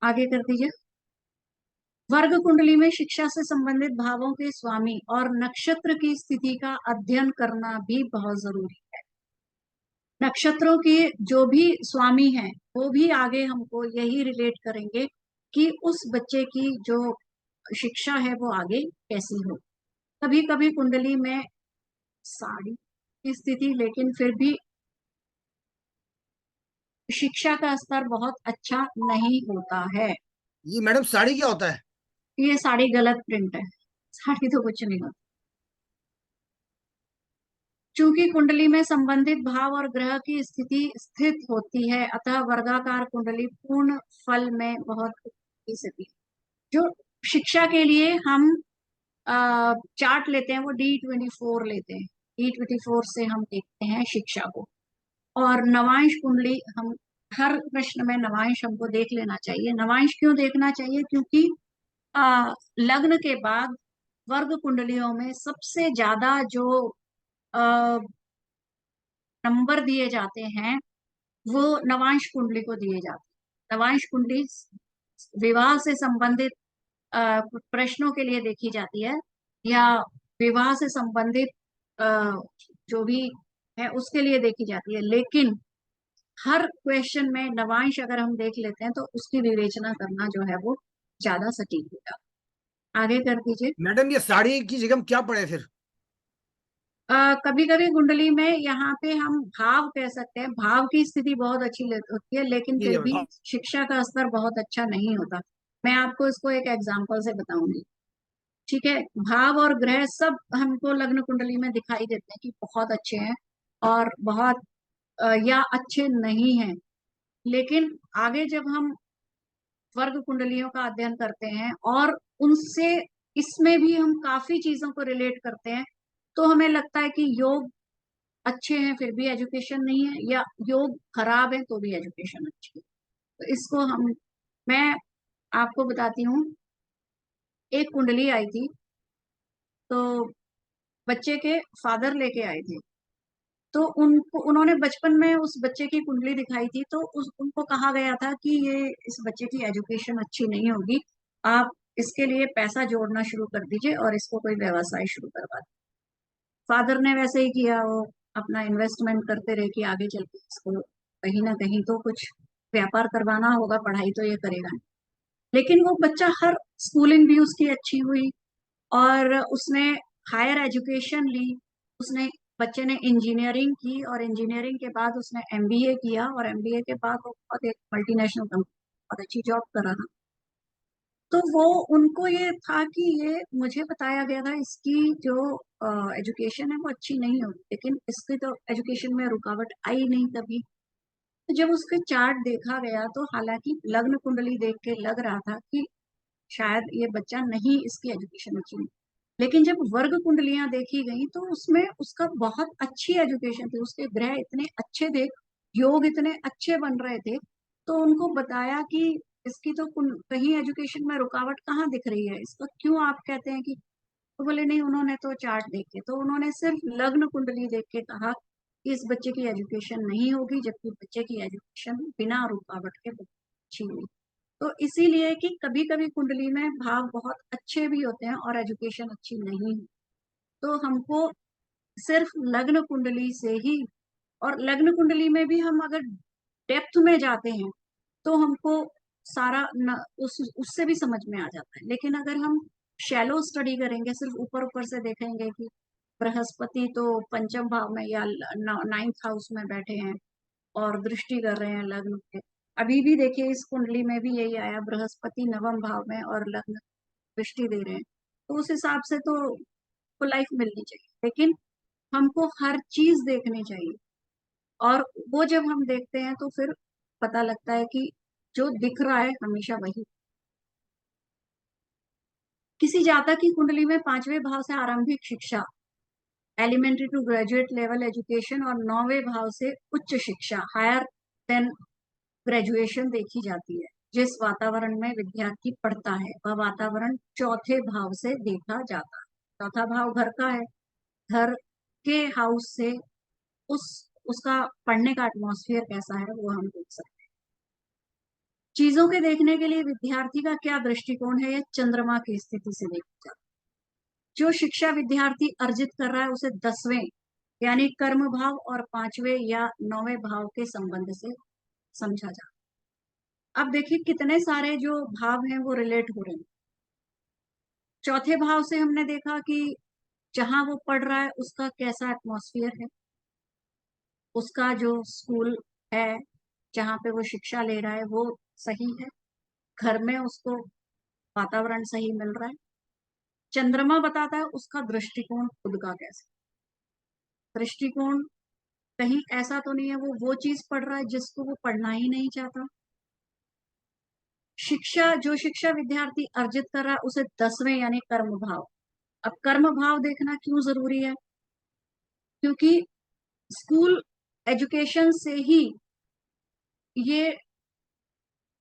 है। आगे कर दीजिए। वर्ग कुंडली में शिक्षा से संबंधित भावों के स्वामी और नक्षत्र की स्थिति का अध्ययन करना भी बहुत जरूरी है। नक्षत्रों के जो भी स्वामी हैं वो भी आगे हमको यही रिलेट करेंगे कि उस बच्चे की जो शिक्षा है वो आगे कैसी हो। कभी कभी कुंडली में साड़ी की स्थिति, लेकिन फिर भी शिक्षा का स्तर बहुत अच्छा नहीं होता है। ये मैडम साड़ी क्या होता है? ये साड़ी गलत प्रिंट है, साड़ी तो कुछ नहीं होता। चूंकि कुंडली में संबंधित भाव और ग्रह की स्थिति स्थित होती है, अतः वर्गाकार कुंडली पूर्ण फल में बहुत स्थिति। जो शिक्षा के लिए हम चार्ट लेते हैं वो D24 लेते हैं। D24 से हम देखते हैं शिक्षा को, और नवांश कुंडली, हम हर प्रश्न में नवांश हमको देख लेना चाहिए। नवांश क्यों देखना चाहिए? क्योंकि लग्न के बाद वर्ग कुंडलियों में सबसे ज्यादा जो नंबर दिए जाते हैं वो नवांश कुंडली को दिए जाते हैं। नवांश कुंडली विवाह से संबंधित प्रश्नों के लिए देखी जाती है, या विवाह से संबंधित जो भी है उसके लिए देखी जाती है, लेकिन हर क्वेश्चन में नवांश अगर हम देख लेते हैं तो उसकी विवेचना करना जो है वो ज्यादा सटीक होगा। आगे कर दीजिए। मैडम ये साड़ी की जगह हम क्या पढ़े फिर? कभी कभी कुंडली में यहाँ पे हम भाव कह सकते हैं, भाव की स्थिति बहुत अच्छी होती है, लेकिन ठीक फिर है भी मैडम। शिक्षा का स्तर बहुत अच्छा नहीं होता। मैं आपको इसको एक एग्जांपल से बताऊंगी। ठीक है, भाव और ग्रह सब हमको लग्न कुंडली में दिखाई देते हैं कि बहुत अच्छे हैं और बहुत या अच्छे नहीं हैं, लेकिन आगे जब हम वर्ग कुंडलियों का अध्ययन करते हैं और उनसे इसमें भी हम काफी चीजों को रिलेट करते हैं, तो हमें लगता है कि योग अच्छे हैं फिर भी एजुकेशन नहीं है, या योग खराब है तो भी एजुकेशन अच्छी है। तो इसको मैं आपको बताती हूँ। एक कुंडली आई थी, तो बच्चे के फादर लेके आए थे, तो उन्होंने बचपन में उस बच्चे की कुंडली दिखाई थी, तो उनको कहा गया था कि ये इस बच्चे की एजुकेशन अच्छी नहीं होगी, आप इसके लिए पैसा जोड़ना शुरू कर दीजिए और इसको कोई व्यवसाय शुरू करवा दीजिए। फादर ने वैसे ही किया, वो अपना इन्वेस्टमेंट करते रहे कि आगे चल के इसको कहीं ना कहीं तो कुछ व्यापार करवाना होगा, पढ़ाई तो ये करेगा नहीं। लेकिन वो बच्चा, हर स्कूलिंग भी उसकी अच्छी हुई और उसने हायर एजुकेशन ली। उसने बच्चे ने इंजीनियरिंग की और इंजीनियरिंग के बाद उसने एमबीए किया, और एमबीए के बाद वो बहुत एक मल्टीनेशनल कंपनी बहुत अच्छी जॉब कर रहा था। तो वो उनको ये था कि ये मुझे बताया गया था इसकी जो एजुकेशन है वो अच्छी नहीं होगी, लेकिन इसकी तो एजुकेशन में रुकावट आई नहीं कभी। तो जब उसके चार्ट देखा गया तो हालांकि लग्न कुंडली देख के लग रहा था कि शायद ये बच्चा नहीं, इसकी एजुकेशन अच्छी नहीं। लेकिन जब वर्ग कुंडलियां देखी गई तो उसमें उसका बहुत अच्छी एजुकेशन थी, उसके ग्रह इतने अच्छे थे, योग इतने अच्छे बन रहे थे। तो उनको बताया कि इसकी तो कहीं एजुकेशन में रुकावट कहाँ दिख रही है, इसका क्यों आप कहते हैं कि, तो बोले नहीं, उन्होंने तो चार्ट देखे, तो उन्होंने सिर्फ लग्न कुंडली देख के कहा कि इस बच्चे की एजुकेशन नहीं होगी, जबकि बच्चे की एजुकेशन बिना रुकावट के बहुत अच्छी हुई। तो इसीलिए कि कभी कभी कुंडली में भाव बहुत अच्छे भी होते हैं और एजुकेशन अच्छी नहीं है। तो हमको सिर्फ लग्न कुंडली से ही, और लग्न कुंडली में भी हम अगर डेप्थ में जाते हैं तो हमको सारा उससे भी समझ में आ जाता है। लेकिन अगर हम शैलो स्टडी करेंगे, सिर्फ ऊपर ऊपर से देखेंगे कि बृहस्पति तो पंचम भाव में या नाइन्थ हाउस में बैठे हैं और दृष्टि कर रहे हैं लग्न पे। अभी भी देखिए इस कुंडली में भी यही आया, बृहस्पति नवम भाव में और लग्न दृष्टि दे रहे हैं, तो उस हिसाब से तो लाइफ मिलनी चाहिए। लेकिन हमको हर चीज देखनी चाहिए, और वो जब हम देखते हैं तो फिर पता लगता है कि जो दिख रहा है हमेशा वही। किसी जातक की कुंडली में पांचवें भाव से आरंभिक शिक्षा, elementary to graduate level education, और नौवें भाव से उच्च शिक्षा, हायर देन ग्रेजुएशन देखी जाती है। जिस वातावरण में विद्यार्थी पढ़ता है वह वातावरण चौथे भाव से देखा जाता है। चौथा भाव घर का है, घर के हाउस से उस उसका पढ़ने का एटमॉस्फेयर कैसा है वो हम देख सकते हैं। चीजों के देखने के लिए विद्यार्थी का क्या दृष्टिकोण है, यह चंद्रमा की स्थिति से देखा जाता है। जो शिक्षा विद्यार्थी अर्जित कर रहा है उसे 10वें यानी कर्म भाव और 5वें या 9वें भाव के संबंध से समझा जाता है। अब देखिए कितने सारे जो भाव हैं वो रिलेट हो रहे हैं। चौथे भाव से हमने देखा कि जहां वो पढ़ रहा है उसका कैसा एटमॉस्फेयर है, उसका जो स्कूल है जहाँ पे वो शिक्षा ले रहा है वो सही है, घर में उसको वातावरण सही मिल रहा है। चंद्रमा बताता है उसका दृष्टिकोण खुद का कैसा, दृष्टिकोण कहीं ऐसा तो नहीं है वो चीज पढ़ रहा है जिसको वो पढ़ना ही नहीं चाहता। जो शिक्षा विद्यार्थी अर्जित कर रहा है उसे 10वें यानी कर्म भाव। अब कर्म भाव देखना क्यों जरूरी है? क्योंकि स्कूल एजुकेशन से ही ये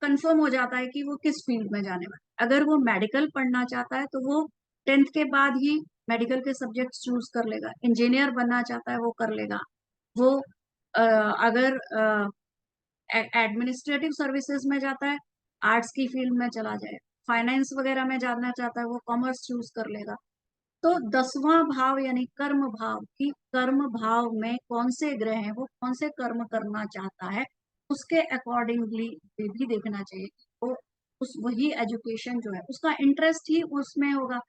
कंफर्म हो जाता है कि वो किस फील्ड में जाने वाला है। अगर वो मेडिकल पढ़ना चाहता है तो वो 10th के बाद ही मेडिकल के सब्जेक्ट चूज कर लेगा। इंजीनियर बनना चाहता है वो कर लेगा। वो अगर एडमिनिस्ट्रेटिव सर्विसेज में जाता है, आर्ट्स की फील्ड में चला जाए। फाइनेंस वगैरह में जानना चाहता है वो कॉमर्स चूज कर लेगा। तो 10वां भाव यानी कर्म भाव की कर्म भाव में कौन से ग्रह हैं, वो कौन से कर्म करना चाहता है, उसके अकॉर्डिंगली भी देखना चाहिए। तो उस वही एजुकेशन जो है उसका इंटरेस्ट ही उसमें होगा।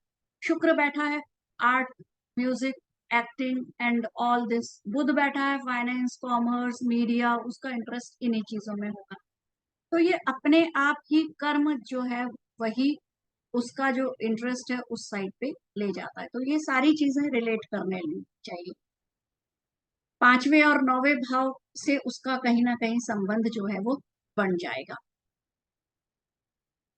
शुक्र बैठा है art, music, acting and all this. Budh बैठा है फाइनेंस, कॉमर्स, मीडिया, उसका इंटरेस्ट इन्हीं चीजों में होगा। तो ये अपने आप ही कर्म जो है वही उसका जो इंटरेस्ट है उस साइड पे ले जाता है। तो ये सारी चीजें रिलेट करने चाहिए। 5वें और 9वें भाव से उसका कहीं ना कहीं संबंध जो है वो बन जाएगा।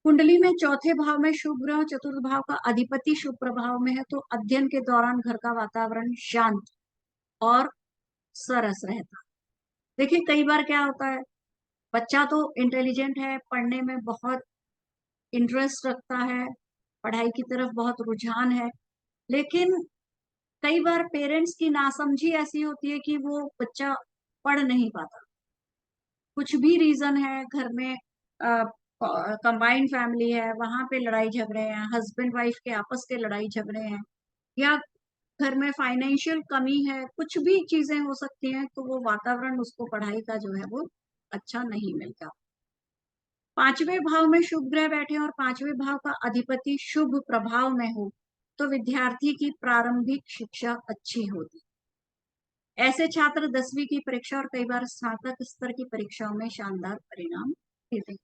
कुंडली में चौथे भाव में शुभ ग्रह, चतुर्थ भाव का अधिपति शुभ प्रभाव में है, तो अध्ययन के दौरान घर का वातावरण शांत और सरस रहता। देखिए कई बार क्या होता है, बच्चा तो इंटेलिजेंट है, पढ़ने में बहुत इंटरेस्ट रखता है, पढ़ाई की तरफ बहुत रुझान है, लेकिन कई बार पेरेंट्स की नासमझी ऐसी होती है कि वो बच्चा पढ़ नहीं पाता। कुछ भी रीजन है, घर में कंबाइंड फैमिली है, वहां पे लड़ाई झगड़े हैं, हस्बैंड वाइफ के आपस के लड़ाई झगड़े हैं, या घर में फाइनेंशियल कमी है, कुछ भी चीजें हो सकती हैं, तो वो वातावरण उसको पढ़ाई का जो है वो अच्छा नहीं मिलता। 5वें भाव में शुभ ग्रह बैठे और 5वें भाव का अधिपति शुभ प्रभाव में हो तो विद्यार्थी की प्रारंभिक शिक्षा अच्छी होती। ऐसे छात्र 10वीं की परीक्षा और कई बार स्नातक स्तर की परीक्षाओं में शानदार परिणाम देते।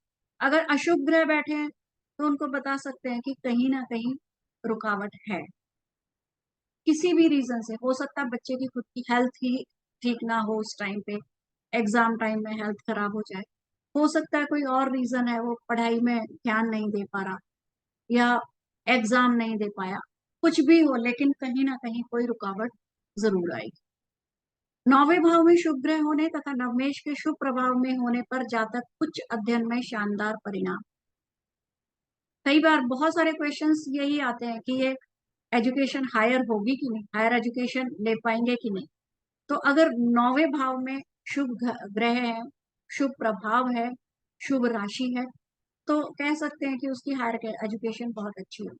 अगर अशुभ ग्रह बैठे हैं तो उनको बता सकते हैं कि कहीं ना कहीं रुकावट है, किसी भी रीजन से। हो सकता है बच्चे की खुद की हेल्थ ही ठीक ना हो, उस टाइम पे एग्जाम टाइम में हेल्थ खराब हो जाए। हो सकता है कोई और रीजन है, वो पढ़ाई में ध्यान नहीं दे पा रहा या एग्जाम नहीं दे पाया, कुछ भी हो, लेकिन कहीं ना कहीं कोई रुकावट जरूर आएगी। 9वें भाव में शुभ ग्रह होने तथा नवमेश के शुभ प्रभाव में होने पर जातक उच्च अध्ययन में शानदार परिणाम। कई बार बहुत सारे क्वेश्चंस यही आते हैं कि ये एजुकेशन हायर होगी कि नहीं, हायर एजुकेशन ले पाएंगे कि नहीं। तो अगर 9वें भाव में शुभ ग्रह है, शुभ प्रभाव है, शुभ राशि है, तो कह सकते हैं कि उसकी हायर एजुकेशन बहुत अच्छी होगी।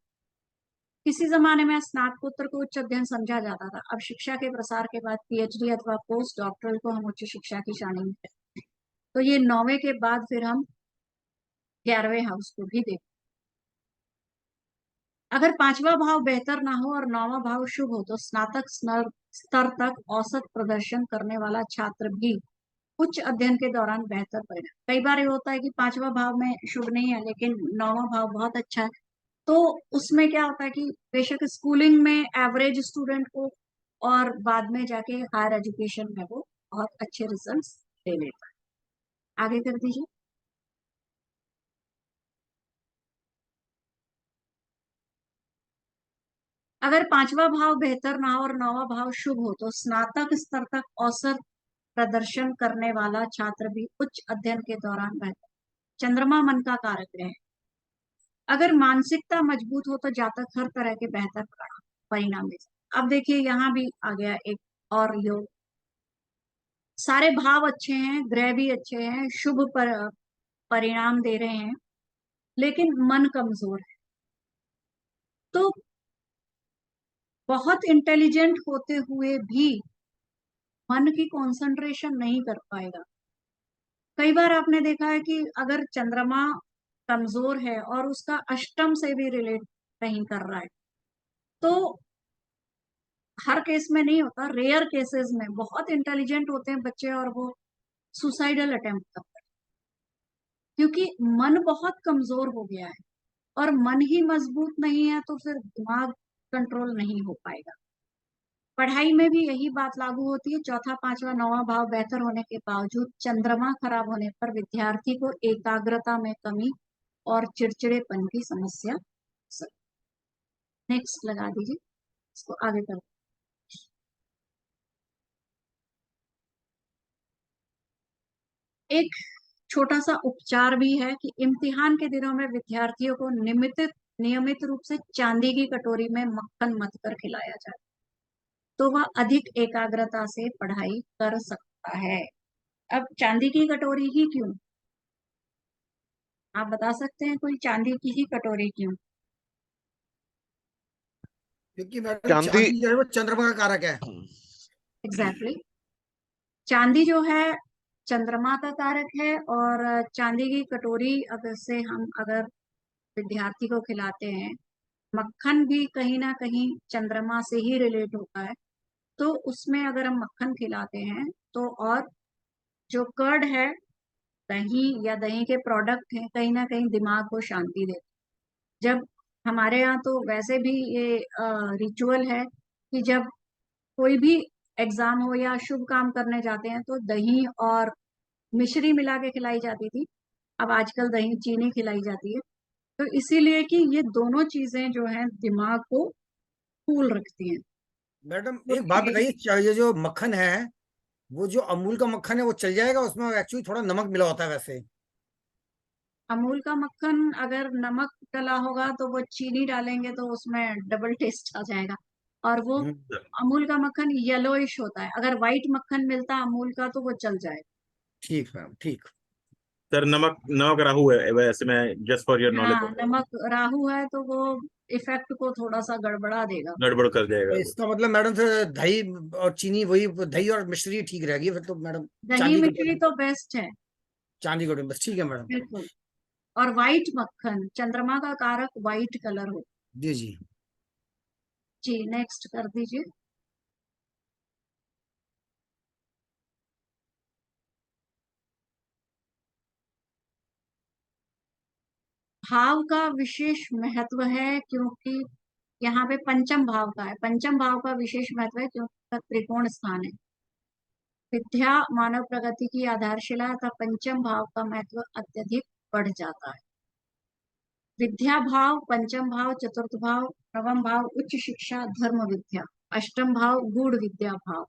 किसी जमाने में स्नातकोत्तर को उच्च अध्ययन समझा जाता था, अब शिक्षा के प्रसार के बाद पीएचडी अथवा पोस्ट डॉक्टरल को हम उच्च शिक्षा की श्रेणी में करते हैं। तो ये 9वें के बाद फिर हम 11वें हाउस को भी देखते। अगर 5वां भाव बेहतर ना हो और 9वां भाव शुभ हो तो स्नातक स्तर तक औसत प्रदर्शन करने वाला छात्र भी उच्च अध्ययन के दौरान बेहतर परिणाम। कई बार ये होता है कि 5वां भाव में शुभ नहीं है लेकिन 9वां भाव बहुत अच्छा है, तो उसमें क्या होता है कि बेशक स्कूलिंग में एवरेज स्टूडेंट को और बाद में जाके हायर एजुकेशन में वो बहुत अच्छे रिजल्ट्स ले लेता है। आगे कर दीजिए। अगर 5वां भाव बेहतर ना हो और 9वां भाव शुभ हो तो स्नातक स्तर तक औसत प्रदर्शन करने वाला छात्र भी उच्च अध्ययन के दौरान बेहतर। चंद्रमा मन का कारक ग्रह है। अगर मानसिकता मजबूत हो तो जातक हर तरह के बेहतर परिणाम दे सकते। अब देखिए यहाँ भी आ गया एक और योग। सारे भाव अच्छे हैं, ग्रह भी अच्छे हैं, शुभ परिणाम दे रहे हैं, लेकिन मन कमजोर है। तो बहुत इंटेलिजेंट होते हुए भी मन की कंसंट्रेशन नहीं कर पाएगा। कई बार आपने देखा है कि अगर चंद्रमा कमजोर है और उसका अष्टम से भी रिलेट नहीं कर रहा है, तो हर केस में नहीं होता, रेयर केसेस में बहुत इंटेलिजेंट होते हैं बच्चे और वो सुसाइडल अटेम्प्ट करते हैं, क्योंकि मन बहुत कमजोर हो गया है। और मन ही मजबूत नहीं है तो फिर दिमाग कंट्रोल नहीं हो पाएगा। पढ़ाई में भी यही बात लागू होती है। चौथा, पांचवा, 9वां भाव बेहतर होने के बावजूद चंद्रमा खराब होने पर विद्यार्थी को एकाग्रता में कमी और चिड़चिड़ेपन की समस्या। नेक्स्ट लगा दीजिए, इसको आगे कर। एक छोटा सा उपचार भी है कि इम्तिहान के दिनों में विद्यार्थियों को नियमित रूप से चांदी की कटोरी में मक्खन मथ कर खिलाया जाए, तो वह अधिक एकाग्रता से पढ़ाई कर सकता है। अब चांदी की कटोरी ही क्यों? आप बता सकते हैं कोई चांदी की ही कटोरी क्यों? क्योंकि मैडम चांदी चांदी जो है वो चंद्रमा का कारक है। एग्जैक्टली चांदी जो है चंद्रमा का कारक है, और चांदी की कटोरी अगर से हम अगर विद्यार्थी को खिलाते हैं, मक्खन भी कहीं ना कहीं चंद्रमा से ही रिलेट होता है, तो उसमें अगर हम मक्खन खिलाते हैं तो, और जो कर्ड है, दही या दही के प्रोडक्ट हैं, कहीं ना कहीं दिमाग को शांति देते। जब हमारे यहाँ तो वैसे भी ये रिचुअल है कि जब कोई भी एग्जाम हो या शुभ काम करने जाते हैं तो दही और मिश्री मिला के खिलाई जाती थी, अब आजकल दही चीनी खिलाई जाती है। तो इसीलिए कि ये दोनों चीजें जो हैं दिमाग को कूल रखती हैं। मैडम तो एक बात ये बताइए, ये जो मक्खन है, वो जो अमूल का मक्खन है वो चल जाएगा? उसमें एक्चुअली थोड़ा नमक मिला होता है वैसे। अमूल का मक्खन अगर नमक डला होगा तो वो चीनी डालेंगे तो उसमें डबल टेस्ट आ जाएगा, और वो हम्म, अमूल का मक्खन येलोइश होता है। अगर व्हाइट मक्खन मिलता अमूल का तो वो चल जाएगा। ठीक मैम, ठीक। सर नमक नमक राहु है वैसे, मैं जस्ट फॉर योर नॉलेज हाँ, नमक राहु है तो वो इफेक्ट को थोड़ा सा गड़बड़ा देगा। गड़बड़ कर जाएगा तो वो। इसका मतलब मैडम फिर दही और चीनी, वही दही और मिश्री ठीक रहेगी फिर तो मैडम। दही चांदी मिश्री कटोरी, तो बेस्ट है। चांदी कटोरी बस, ठीक है मैडम। बिल्कुल। और व्हाइट मक्खन, चंद्रमा का कारक व्हाइट कलर हो। जी जी। जी नेक्स्ट कर दीजिए। भाव का विशेष महत्व है क्योंकि यहाँ पे पंचम भाव का है। पंचम भाव का विशेष महत्व है क्योंकि त्रिकोण स्थान है। विद्या मानव प्रगति की आधारशिला तथा पंचम भाव का महत्व अत्यधिक बढ़ जाता है। विद्या भाव, पंचम भाव, चतुर्थ भाव, नवम भाव उच्च शिक्षा धर्म विद्या, अष्टम भाव गूढ़ विद्या भाव।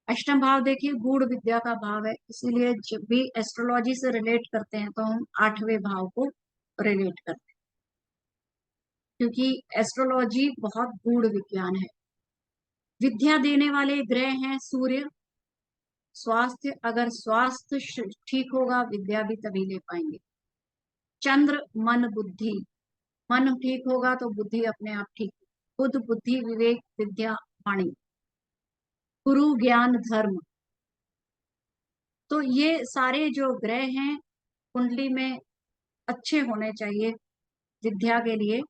अष्टम भाव देखिए गूढ़ विद्या का भाव है, इसीलिए जब भी एस्ट्रोलॉजी से रिलेट करते हैं तो हम आठवें भाव को रिलेट करते हैं, क्योंकि एस्ट्रोलॉजी बहुत गूढ़ विज्ञान है। विद्या देने वाले ग्रह हैं सूर्य। स्वास्थ्य, अगर स्वास्थ्य ठीक होगा विद्या भी तभी ले पाएंगे। चंद्र, मन बुद्धि, मन ठीक होगा तो बुद्धि अपने आप ठीक। बुध, बुद्धि विवेक विद्या वाणी। गुरु, ज्ञान धर्म। तो ये सारे जो ग्रह हैं कुंडली में अच्छे होने चाहिए, विद्या के लिए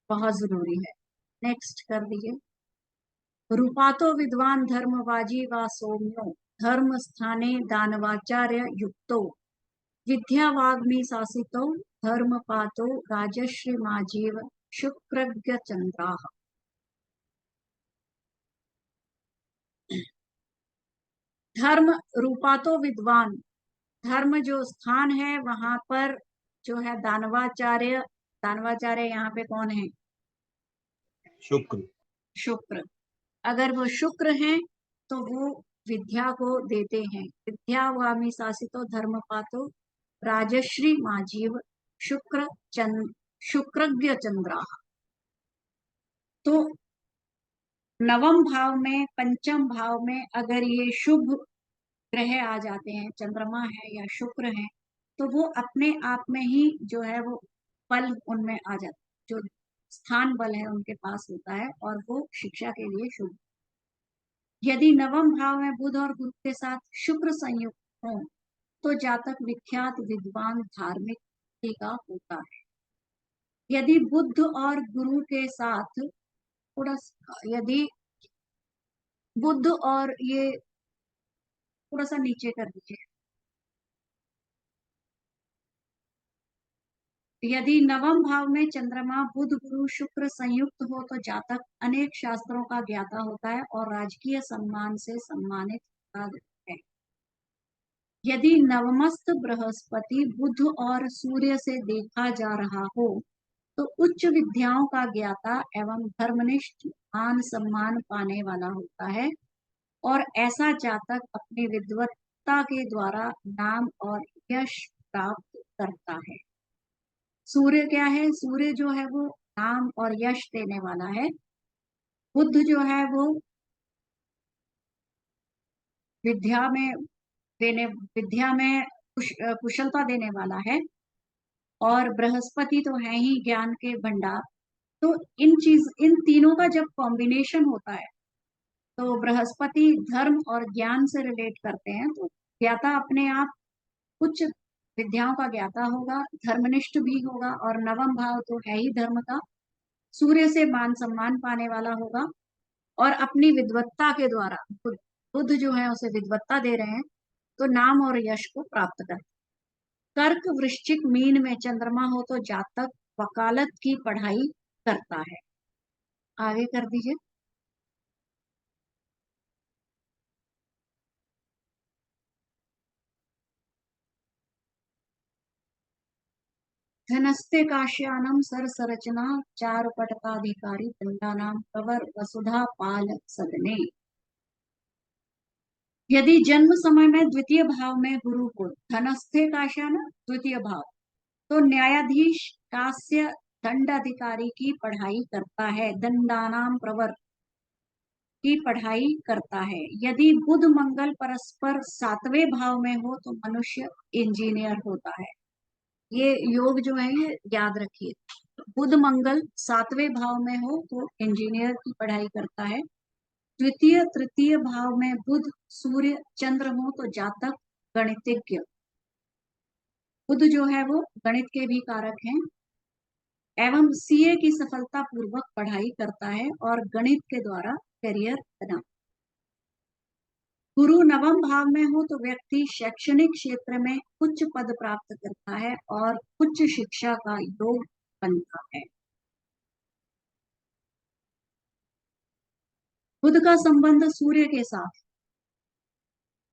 बहुत जरूरी है। नेक्स्ट कर दीजिए। रूपातो विद्वान धर्मवाजी व सौम्यो, धर्म स्थाने दानवाचार्य युक्तो, विद्या वाग्मी शासितो, धर्म पातो राजश्री माजीव शुक्रज्ञ चंद्राः। धर्म रूपातो विद्वान, धर्म जो स्थान है वहां पर जो है दानवाचार्य। दानवाचार्य यहाँ पे कौन है? शुक्र। शुक्र। अगर वो शुक्र हैं तो वो विद्या को देते हैं। विद्या वामी शासितो धर्म पातो राजश्री माजीव शुक्र चंद्र शुक्रज्ञ चंद्रा। तो नवम भाव में, पंचम भाव में अगर ये शुभ ग्रह आ जाते हैं, चंद्रमा है या शुक्र है, तो वो अपने आप में ही जो है वो बल उनमें आ जाता है, जो स्थान बल है उनके पास होता है, और वो शिक्षा के लिए शुभ। यदि नवम भाव में बुध और गुरु के साथ शुक्र संयुक्त हो तो जातक विख्यात विद्वान धार्मिक का होता है। यदि बुध और गुरु के साथ थोड़ा, यदि बुध और ये थोड़ा सा नीचे कर दीजिए। यदि नवम भाव में चंद्रमा बुध गुरु शुक्र संयुक्त हो तो जातक अनेक शास्त्रों का ज्ञाता होता है और राजकीय सम्मान से सम्मानित होता है। यदि नवमस्त बृहस्पति बुध और सूर्य से देखा जा रहा हो तो उच्च विद्याओं का ज्ञाता एवं धर्मनिष्ठ मान सम्मान पाने वाला होता है, और ऐसा जातक अपनी विद्वत विद्वत्ता के द्वारा नाम और यश प्राप्त करता है। सूर्य क्या है? सूर्य जो है वो नाम और यश देने वाला है। बुध जो है वो विद्या में कुशलता देने वाला है। और बृहस्पति तो है ही ज्ञान के भंडार। तो इन तीनों का जब कॉम्बिनेशन होता है तो बृहस्पति धर्म और ज्ञान से रिलेट करते हैं। तो ज्ञाता अपने आप कुछ विद्याओं का ज्ञाता होगा, धर्मनिष्ठ भी होगा, और नवम भाव तो है ही धर्म का, सूर्य से मान सम्मान पाने वाला होगा। और अपनी विद्वत्ता के द्वारा बुध जो है उसे विद्वत्ता दे रहे हैं, तो नाम और यश को प्राप्त कर। कर्क वृश्चिक मीन में चंद्रमा हो तो जातक वकालत की पढ़ाई करता है। आगे कर दीजिए। धनस्ते काश्यानम सर संरचना चार पटकाधिकारी दंडानाम कवर वसुधा पाल सदने। यदि जन्म समय में द्वितीय भाव में गुरु को धनस्थे काश्यान द्वितीय भाव, तो न्यायाधीश कास्य दंड अधिकारी की पढ़ाई करता है, दंडानाम प्रवर की पढ़ाई करता है। यदि बुध मंगल परस्पर सातवें भाव में हो तो मनुष्य इंजीनियर होता है। ये योग जो है ये याद रखिए। बुध मंगल सातवें भाव में हो तो इंजीनियर की पढ़ाई करता है। द्वितीय तृतीय भाव में बुध सूर्य चंद्र हो तो जातक गणितज्ञ। बुध जो है वो गणित के भी कारक हैं एवं सीए की सफलता पूर्वक पढ़ाई करता है और गणित के द्वारा करियर बना। गुरु नवम भाव में हो तो व्यक्ति शैक्षणिक क्षेत्र में उच्च पद प्राप्त करता है और उच्च शिक्षा का योग बनता है। बुध का संबंध सूर्य के साथ,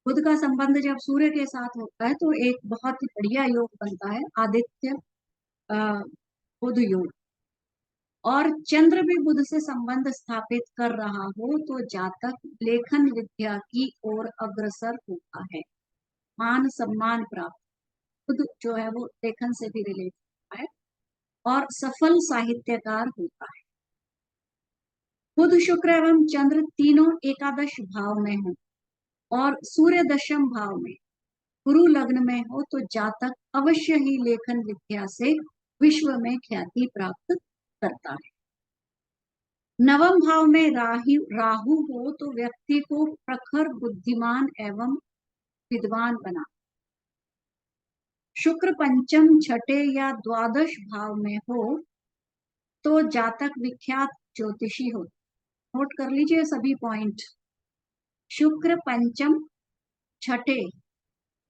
बुध का संबंध जब सूर्य के साथ होता है तो एक बहुत ही बढ़िया योग बनता है, आदित्य बुध योग। और चंद्र भी बुध से संबंध स्थापित कर रहा हो तो जातक लेखन विद्या की ओर अग्रसर होता है, मान सम्मान प्राप्त। बुध जो है वो लेखन से भी रिलेट होता है और सफल साहित्यकार होता है। बुध शुक्र एवं चंद्र तीनों एकादश भाव में हो और सूर्य दशम भाव में, गुरु लग्न में हो तो जातक अवश्य ही लेखन विद्या से विश्व में ख्याति प्राप्त करता है। नवम भाव में राहु हो तो व्यक्ति को प्रखर बुद्धिमान एवं विद्वान बना। शुक्र पंचम छठे या द्वादश भाव में हो तो जातक विख्यात ज्योतिषी हो। नोट कर लीजिए सभी पॉइंट। शुक्र पंचम छठे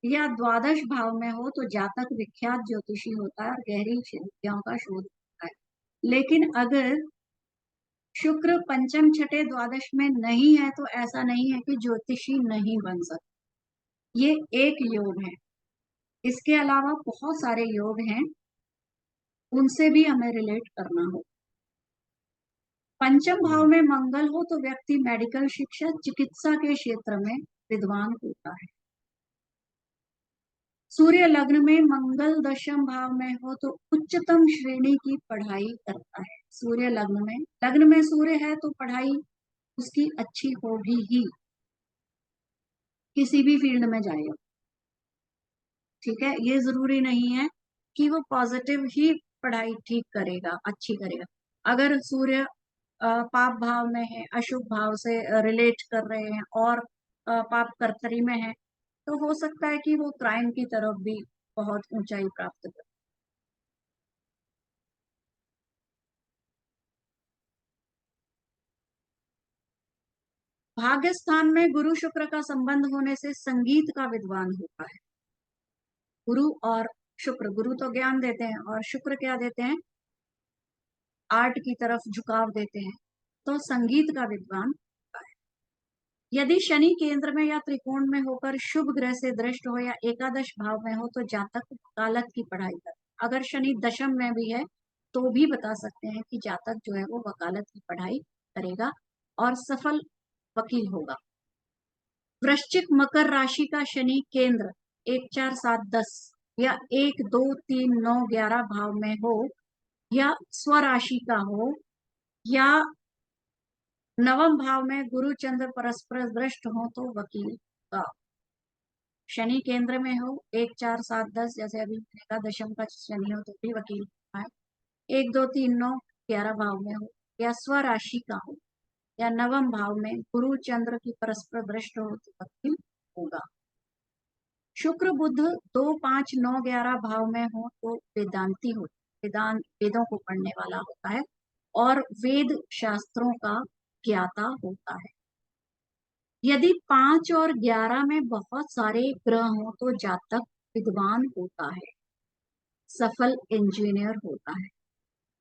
या द्वादश भाव में हो तो जातक विख्यात ज्योतिषी होता है और गहरी विद्याओं का शोध होता है। लेकिन अगर शुक्र पंचम छठे द्वादश में नहीं है तो ऐसा नहीं है कि ज्योतिषी नहीं बन सकता। ये एक योग है, इसके अलावा बहुत सारे योग हैं, उनसे भी हमें रिलेट करना हो। पंचम भाव में मंगल हो तो व्यक्ति मेडिकल शिक्षा चिकित्सा के क्षेत्र में विद्वान होता है। सूर्य लग्न में मंगल दशम भाव में हो तो उच्चतम श्रेणी की पढ़ाई करता है। सूर्य लग्न में सूर्य है तो पढ़ाई उसकी अच्छी होगी ही, किसी भी फील्ड में जाएगा। ठीक है, ये जरूरी नहीं है कि वो पॉजिटिव ही पढ़ाई ठीक करेगा, अच्छी करेगा। अगर सूर्य पाप भाव में है, अशुभ भाव से रिलेट कर रहे हैं और पाप कर्तरी में है, तो हो सकता है कि वो क्राइम की तरफ भी बहुत ऊंचाई प्राप्त करे। भाग्य स्थान में गुरु शुक्र का संबंध होने से संगीत का विद्वान होता है। गुरु और शुक्र, गुरु तो ज्ञान देते हैं और शुक्र क्या देते हैं? आर्ट की तरफ झुकाव देते हैं, तो संगीत का विद्वान होता है। यदि शनि केंद्र में या त्रिकोण में होकर शुभ ग्रह से दृष्ट हो या एकादश भाव में हो तो जातक वकालत की पढ़ाई करे। अगर शनि दशम में भी है तो भी बता सकते हैं कि जातक जो है वो वकालत की पढ़ाई करेगा और सफल वकील होगा। वृश्चिक मकर राशि का शनि केंद्र 1 4 7 10 या 1 2 3 9 11 भाव में हो या स्वराशि का हो या नवम भाव में गुरु चंद्र परस्पर दृष्ट हो तो वकील का। शनि केंद्र में हो 1 4 7 10 जैसे अभी मैंने कहा दशम का शनि हो तो भी वकील का है। 1 2 3 9 11 भाव में हो या स्वराशि का हो या नवम भाव में गुरु चंद्र की परस्पर दृष्ट हो तो वकील होगा। शुक्र बुध 2 5 9 11 भाव में हो तो वेदांती हो, वेदांत वेदों को पढ़ने वाला होता है और वेद शास्त्रों का ज्ञाता होता है। यदि 5 और 11 में बहुत सारे ग्रह हो तो जातक विद्वान होता है, सफल इंजीनियर होता है।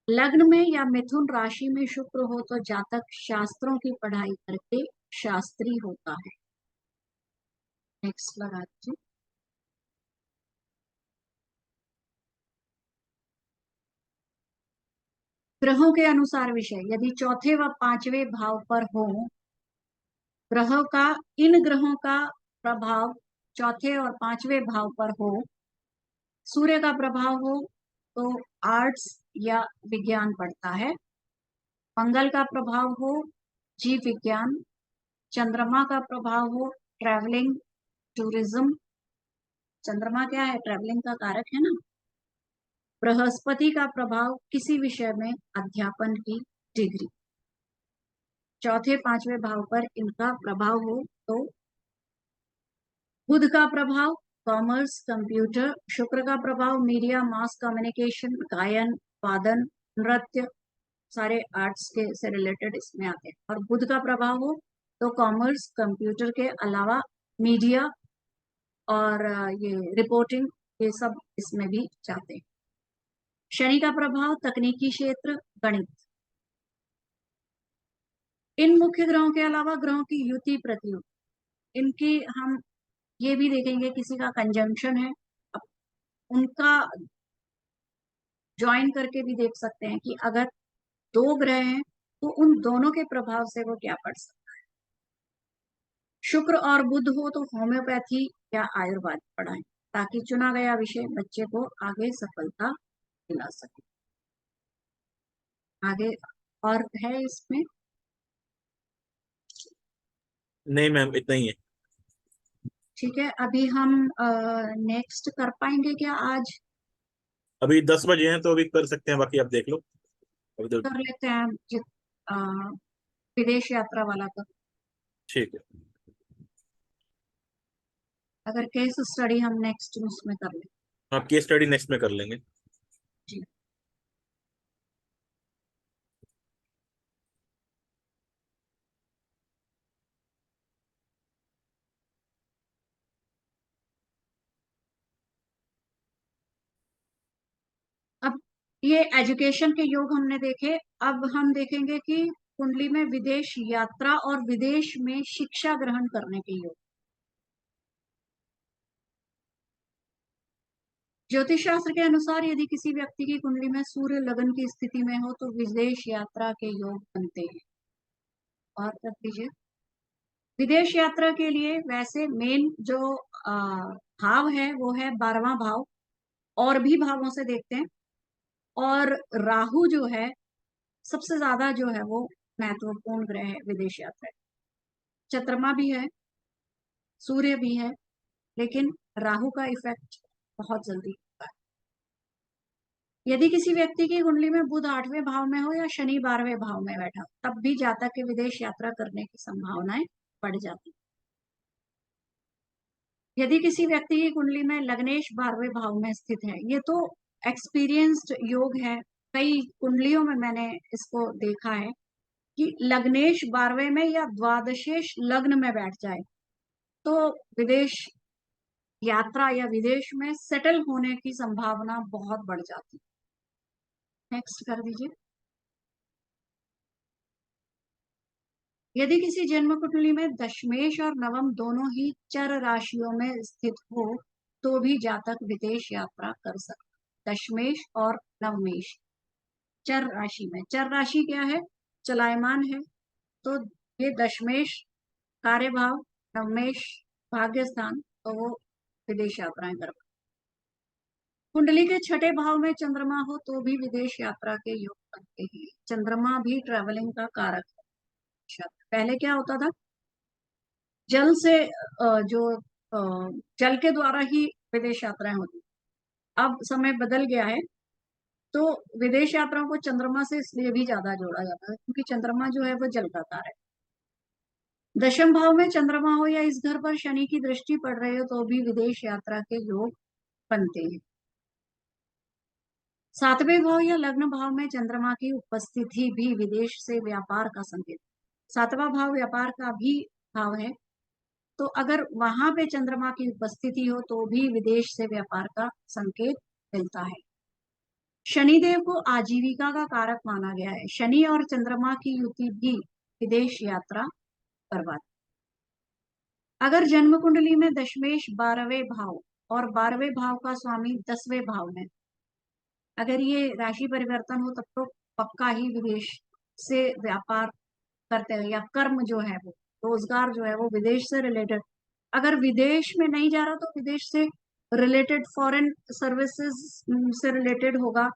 लग्न में या मिथुन राशि में शुक्र हो तो जातक शास्त्रों की पढ़ाई करके शास्त्री होता है। नेक्स्ट लगा दीजिए। ग्रहों के अनुसार विषय, यदि चौथे व पांचवें भाव पर हो ग्रहों का, इन ग्रहों का प्रभाव चौथे और पांचवें भाव पर हो, सूर्य का प्रभाव हो तो आर्ट्स या विज्ञान पढ़ता है, मंगल का प्रभाव हो जीव विज्ञान, चंद्रमा का प्रभाव हो ट्रैवलिंग टूरिज्म, चंद्रमा क्या है, ट्रैवलिंग का कारक है ना। बृहस्पति का प्रभाव किसी विषय में अध्यापन की डिग्री। चौथे पांचवें भाव पर इनका प्रभाव हो तो बुध का प्रभाव कॉमर्स कंप्यूटर, शुक्र का प्रभाव मीडिया मास कम्युनिकेशन, गायन वादन नृत्य, सारे आर्ट्स के से रिलेटेड इसमें आते हैं। और बुध का प्रभाव हो तो कॉमर्स कंप्यूटर के अलावा मीडिया और ये रिपोर्टिंग, ये सब इसमें भी जाते हैं। शनि का प्रभाव तकनीकी क्षेत्र गणित। इन मुख्य ग्रहों के अलावा ग्रहों की युति प्रतियुक्ति, इनकी हम ये भी देखेंगे, किसी का कंजंक्शन है उनका ज्वाइन करके भी देख सकते हैं कि अगर दो ग्रह हैं तो उन दोनों के प्रभाव से वो क्या पढ़ सकता है। शुक्र और बुध हो तो होम्योपैथी या आयुर्वेद पढ़ाएं ताकि चुना गया विषय बच्चे को आगे सफलता दिला सके। आगे और है इसमें? नहीं मैम, इतना ही है। ठीक है, अभी हम नेक्स्ट कर पाएंगे क्या आज? अभी 10 बजे हैं तो अभी कर सकते हैं, बाकी आप देख लो। अभी तो कर लेते हैं अ, विदेश यात्रा वाला कर। ठीक है। अगर केस स्टडी हम नेक्स्ट उसमें कर लें। आप केस स्टडी नेक्स्ट में कर लेंगे। जी। अब ये एजुकेशन के योग हमने देखे, अब हम देखेंगे कि कुंडली में विदेश यात्रा और विदेश में शिक्षा ग्रहण करने के योग। ज्योतिष शास्त्र के अनुसार यदि किसी व्यक्ति की कुंडली में सूर्य लगन की स्थिति में हो तो विदेश यात्रा के योग बनते हैं। और कर दीजिए। विदेश यात्रा के लिए वैसे मेन जो भाव है वो है 12वां भाव, और भी भावों से देखते हैं। और राहु जो है सबसे ज्यादा जो है वो महत्वपूर्ण ग्रह है विदेश यात्रा। चंद्रमा भी है, सूर्य भी है, लेकिन राहु का इफेक्ट बहुत जल्दी होता है। यदि किसी व्यक्ति की कुंडली में बुध 8वें भाव में हो या शनि 12वें भाव में बैठा हो तब भी जातक के विदेश यात्रा करने की संभावनाएं बढ़ जाती। यदि किसी व्यक्ति की कुंडली में लग्नेश 12वें भाव में स्थित है, ये तो एक्सपीरियंस्ड योग है, कई कुंडलियों में मैंने इसको देखा है कि लग्नेश 12वें में या द्वादशेश लग्न में बैठ जाए तो विदेश यात्रा या विदेश में सेटल होने की संभावना बहुत बढ़ जाती है। नेक्स्ट कर दीजिए। यदि किसी जन्म कुंडली में दशमेश और नवम दोनों ही चर राशियों में स्थित हो तो भी जातक विदेश यात्रा कर सकता। दशमेश और नवमेश चर राशि में, चर राशि क्या है, चलायमान है, तो ये दशमेश कार्यभाव नवमेश भाग्य स्थान, तो वो विदेश यात्राएं कर। कुंडली के छठे भाव में चंद्रमा हो तो भी विदेश यात्रा के योग बनते हैं। चंद्रमा भी ट्रैवलिंग का कारक है। अच्छा, पहले क्या होता था, जल से जल के द्वारा ही विदेश यात्राएं होती, अब समय बदल गया है, तो विदेश यात्राओं को चंद्रमा से इसलिए भी ज्यादा जोड़ा जाता है क्योंकि चंद्रमा जो है वो जल का कारक है। दशम भाव में चंद्रमा हो या इस घर पर शनि की दृष्टि पड़ रही हो तो भी विदेश यात्रा के योग बनते हैं। सातवें भाव या लग्न भाव में चंद्रमा की उपस्थिति भी विदेश से व्यापार का संकेत। सातवां भाव व्यापार का भी भाव है, तो अगर वहां पे चंद्रमा की उपस्थिति हो तो भी विदेश से व्यापार का संकेत मिलता है। शनिदेव को आजीविका का कारक माना गया है। शनि और चंद्रमा की युति भी विदेश यात्रा करवाती। अगर जन्म कुंडली में दशमेश 12वें भाव और 12वें भाव का स्वामी 10वें भाव में, अगर ये राशि परिवर्तन हो तब तो पक्का ही विदेश से व्यापार करते हैं, या कर्म जो है वो, रोजगार जो है वो विदेश से रिलेटेड। अगर विदेश में नहीं जा रहा तो विदेश से रिलेटेड फॉरेन सर्विसेज से रिलेटेड होगा,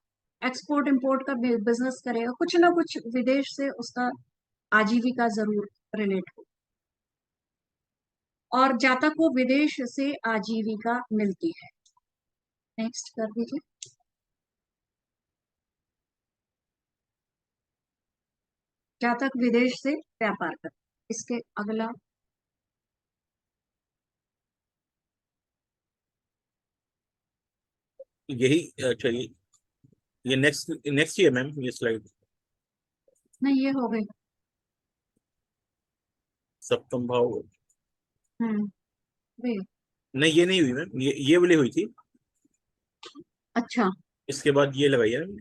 एक्सपोर्ट इंपोर्ट का बिजनेस करेगा, कुछ ना कुछ विदेश से उसका आजीविका जरूर रिलेट हो। और जातक को विदेश से आजीविका मिलती है। नेक्स्ट कर दीजिए। जातक विदेश से व्यापार कर, इसके अगला यही चाहिए, ये नेक्स्ट नेक्स्ट ही है मैम, ये स्लाइड। नहीं, ये हो गई। सप्तम भाव, वही। नहीं ये नहीं हुई मैम, ये वाली हुई थी। अच्छा। इसके बाद ये लगाई है मैम।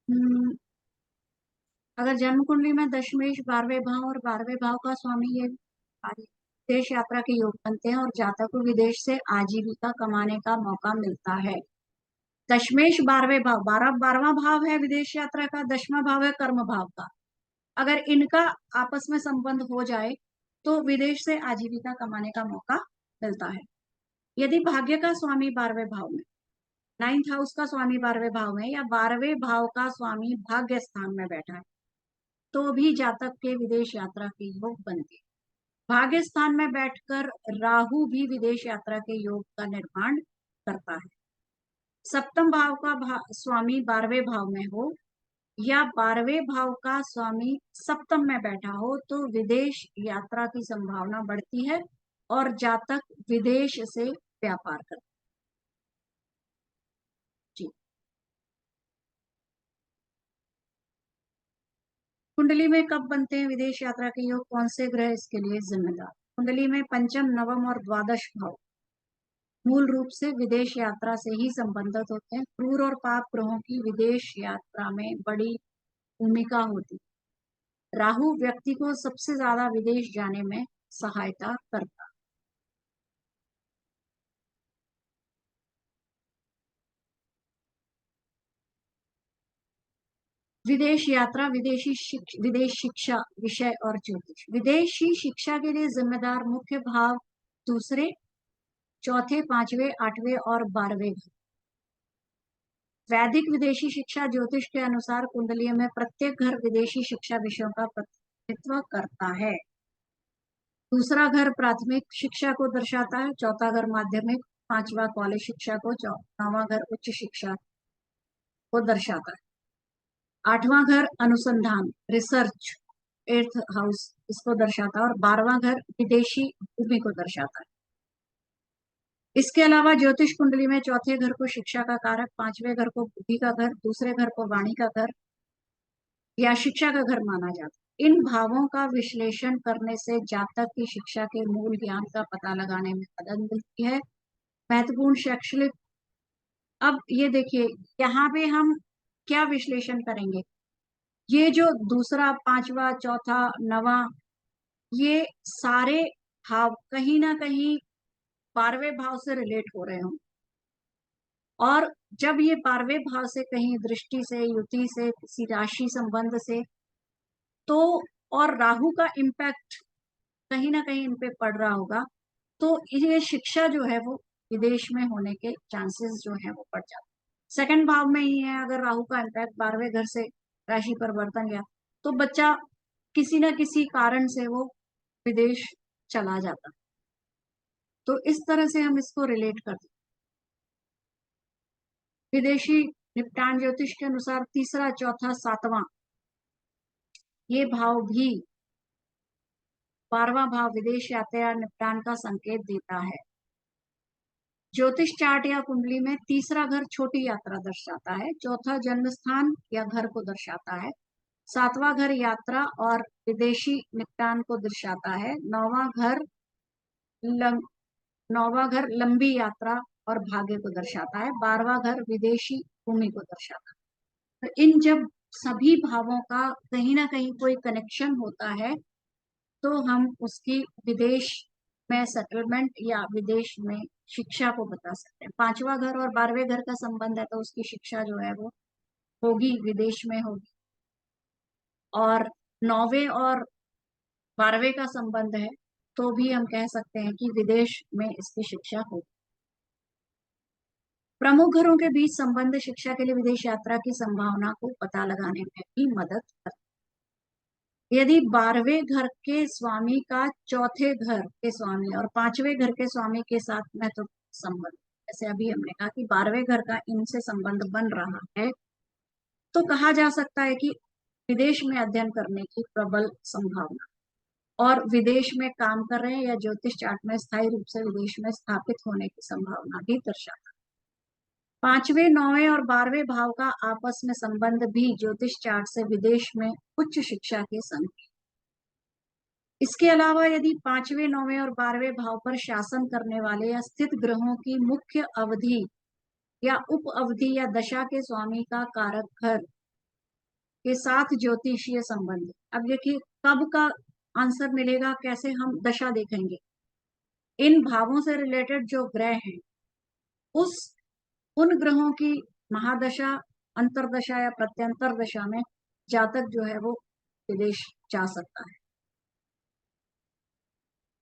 हम्म, अगर जन्म कुंडली में दशमेश 12वें भाव और 12वें भाव का स्वामी ये विदेश यात्रा के योग बनते हैं और जातक को विदेश से आजीविका कमाने का मौका मिलता है। दशमेश 12वें भाव, 12वां भाव है विदेश यात्रा का, 10वां भाव है कर्म भाव का। अगर इनका आपस में संबंध हो जाए तो विदेश से आजीविका कमाने का मौका मिलता है। यदि भाग्य का स्वामी 12वें भाव में, 9th हाउस का स्वामी 12वें भाव में या 12वें भाव का स्वामी भाग्य स्थान में बैठा है तो भी जातक के विदेश यात्रा के योग बनते हैं। भाग्य स्थान में बैठकर राहु भी विदेश यात्रा के योग का निर्माण करता है। सप्तम भाव का स्वामी 12वें भाव में हो या 12वें भाव का स्वामी सप्तम में बैठा हो तो विदेश यात्रा की संभावना बढ़ती है और जातक विदेश से व्यापार करता है। जी, कुंडली में कब बनते हैं विदेश यात्रा के योग, कौन से ग्रह इसके लिए जिम्मेदार? कुंडली में पंचम, नवम और द्वादश भाव मूल रूप से विदेश यात्रा से ही संबंधित होते हैं। क्रूर और पाप ग्रहों की विदेश यात्रा में बड़ी भूमिका होती है। राहु व्यक्ति को सबसे ज्यादा विदेश जाने में सहायता करता है। विदेश यात्रा, विदेश शिक्षा, विषय और ज्योतिष। विदेशी शिक्षा के लिए जिम्मेदार मुख्य भाव दूसरे, चौथे, पांचवें, आठवें और 12वें। वैदिक विदेशी शिक्षा ज्योतिष के अनुसार कुंडली में प्रत्येक घर विदेशी शिक्षा विषयों का प्रतिनिधित्व करता है। दूसरा घर प्राथमिक शिक्षा को दर्शाता है, चौथा घर माध्यमिक, पांचवा कॉलेज शिक्षा को, नौवां घर उच्च शिक्षा को दर्शाता है, आठवां घर अनुसंधान रिसर्च, 8th हाउस इसको दर्शाता है, और 12वां घर विदेशी भूमि को दर्शाता है। इसके अलावा ज्योतिष कुंडली में चौथे घर को शिक्षा का कारक, पांचवें घर को बुद्धि का घर, दूसरे घर को वाणी का घर या शिक्षा का घर माना जाता है। इन भावों का विश्लेषण करने से जातक की शिक्षा के मूल ज्ञान का पता लगाने में मदद मिलती है। महत्वपूर्ण शैक्षणिक, अब ये देखिए यहाँ पे हम क्या विश्लेषण करेंगे, ये जो दूसरा, पांचवा, चौथा, नवा, ये सारे भाव कहीं ना कहीं 12वें भाव से रिलेट हो रहे हों, और जब ये 12वें भाव से कहीं दृष्टि से, युति से, किसी राशि संबंध से, तो और राहु का इम्पैक्ट कहीं ना कहीं इन पे पड़ रहा होगा, तो ये शिक्षा जो है वो विदेश में होने के चांसेस जो है वो बढ़ जाते हैं। सेकंड भाव में ही है, अगर राहु का इम्पैक्ट 12वें घर से राशि परिवर्तन गया तो बच्चा किसी ना किसी कारण से वो विदेश चला जाता। तो इस तरह से हम इसको रिलेट करते हैं। विदेशी निपटान ज्योतिष के अनुसार तीसरा, चौथा, सातवां ये भाव भी 12वां भाव विदेश यात्रा या निपटान का संकेत देता है। ज्योतिष चार्ट या कुंडली में तीसरा घर छोटी यात्रा दर्शाता है, चौथा जन्म स्थान या घर को दर्शाता है, सातवां घर यात्रा और विदेशी निपटान को दर्शाता है, नौवां घर लंबी यात्रा और भाग्य को दर्शाता है, 12वां घर विदेशी भूमि को दर्शाता है। तो इन जब सभी भावों का कहीं ना कहीं कोई कनेक्शन होता है तो हम उसकी विदेश में सेटलमेंट या विदेश में शिक्षा को बता सकते हैं। 5वां घर और 12वें घर का संबंध है तो उसकी शिक्षा जो है वो होगी, विदेश में होगी। और 9वें और 12वें का संबंध है तो भी हम कह सकते हैं कि विदेश में इसकी शिक्षा होगी। प्रमुख घरों के बीच संबंध शिक्षा के लिए विदेश यात्रा की संभावना को पता लगाने में भी मदद करता है। यदि 12वें घर के स्वामी का चौथे घर के स्वामी और 5वें घर के स्वामी के साथ महत्वपूर्ण संबंध, जैसे अभी हमने कहा कि 12वें घर का इनसे संबंध बन रहा है, तो कहा जा सकता है कि विदेश में अध्ययन करने की प्रबल संभावना और विदेश में काम कर रहे हैं या ज्योतिष चार्ट में स्थायी रूप से विदेश में स्थापित होने की संभावना भी दर्शाता है। 5वें, 9वें और 12वें भाव का आपस में संबंध भी ज्योतिष चार्ट से विदेश में उच्च शिक्षा के संकेत। इसके अलावा यदि 5वें, 9वें और 12वें भाव पर शासन करने वाले या स्थित ग्रहों की मुख्य अवधि या उप अवधि या दशा के स्वामी का कारक घर के साथ ज्योतिषीय संबंध, अब देखिए कब का आंसर मिलेगा, कैसे हम दशा देखेंगे। इन भावों से रिलेटेड जो ग्रह हैं उन ग्रहों की महादशा, अंतरदशा या प्रत्यंतर दशा में जातक जो है वो विदेश जा सकता है।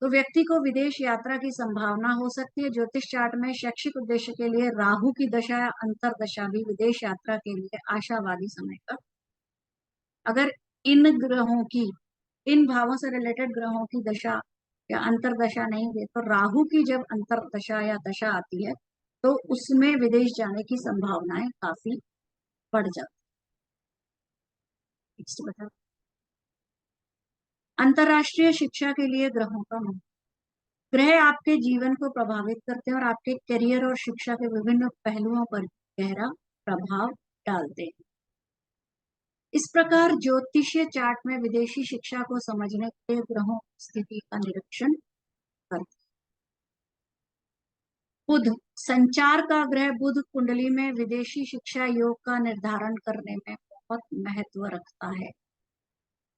तो व्यक्ति को विदेश यात्रा की संभावना हो सकती है। ज्योतिष चार्ट में शैक्षिक उद्देश्य के लिए राहु की दशा या अंतरदशा भी विदेश यात्रा के लिए आशावादी समय का। अगर इन भावों से रिलेटेड ग्रहों की दशा या अंतरदशा नहीं है तो राहु की जब अंतरदशा या दशा आती है तो उसमें विदेश जाने की संभावनाएं काफी बढ़ जाती। नेक्स्ट बताओ, अंतरराष्ट्रीय शिक्षा के लिए ग्रहों का महत्व। ग्रह आपके जीवन को प्रभावित करते हैं और आपके करियर और शिक्षा के विभिन्न पहलुओं पर गहरा प्रभाव डालते हैं। इस प्रकार ज्योतिषीय चार्ट में विदेशी शिक्षा को समझने के लिए ग्रहों की स्थिति का निरीक्षण करते हैं। बुध, संचार का ग्रह बुध कुंडली में विदेशी शिक्षा योग का निर्धारण करने में बहुत महत्व रखता है।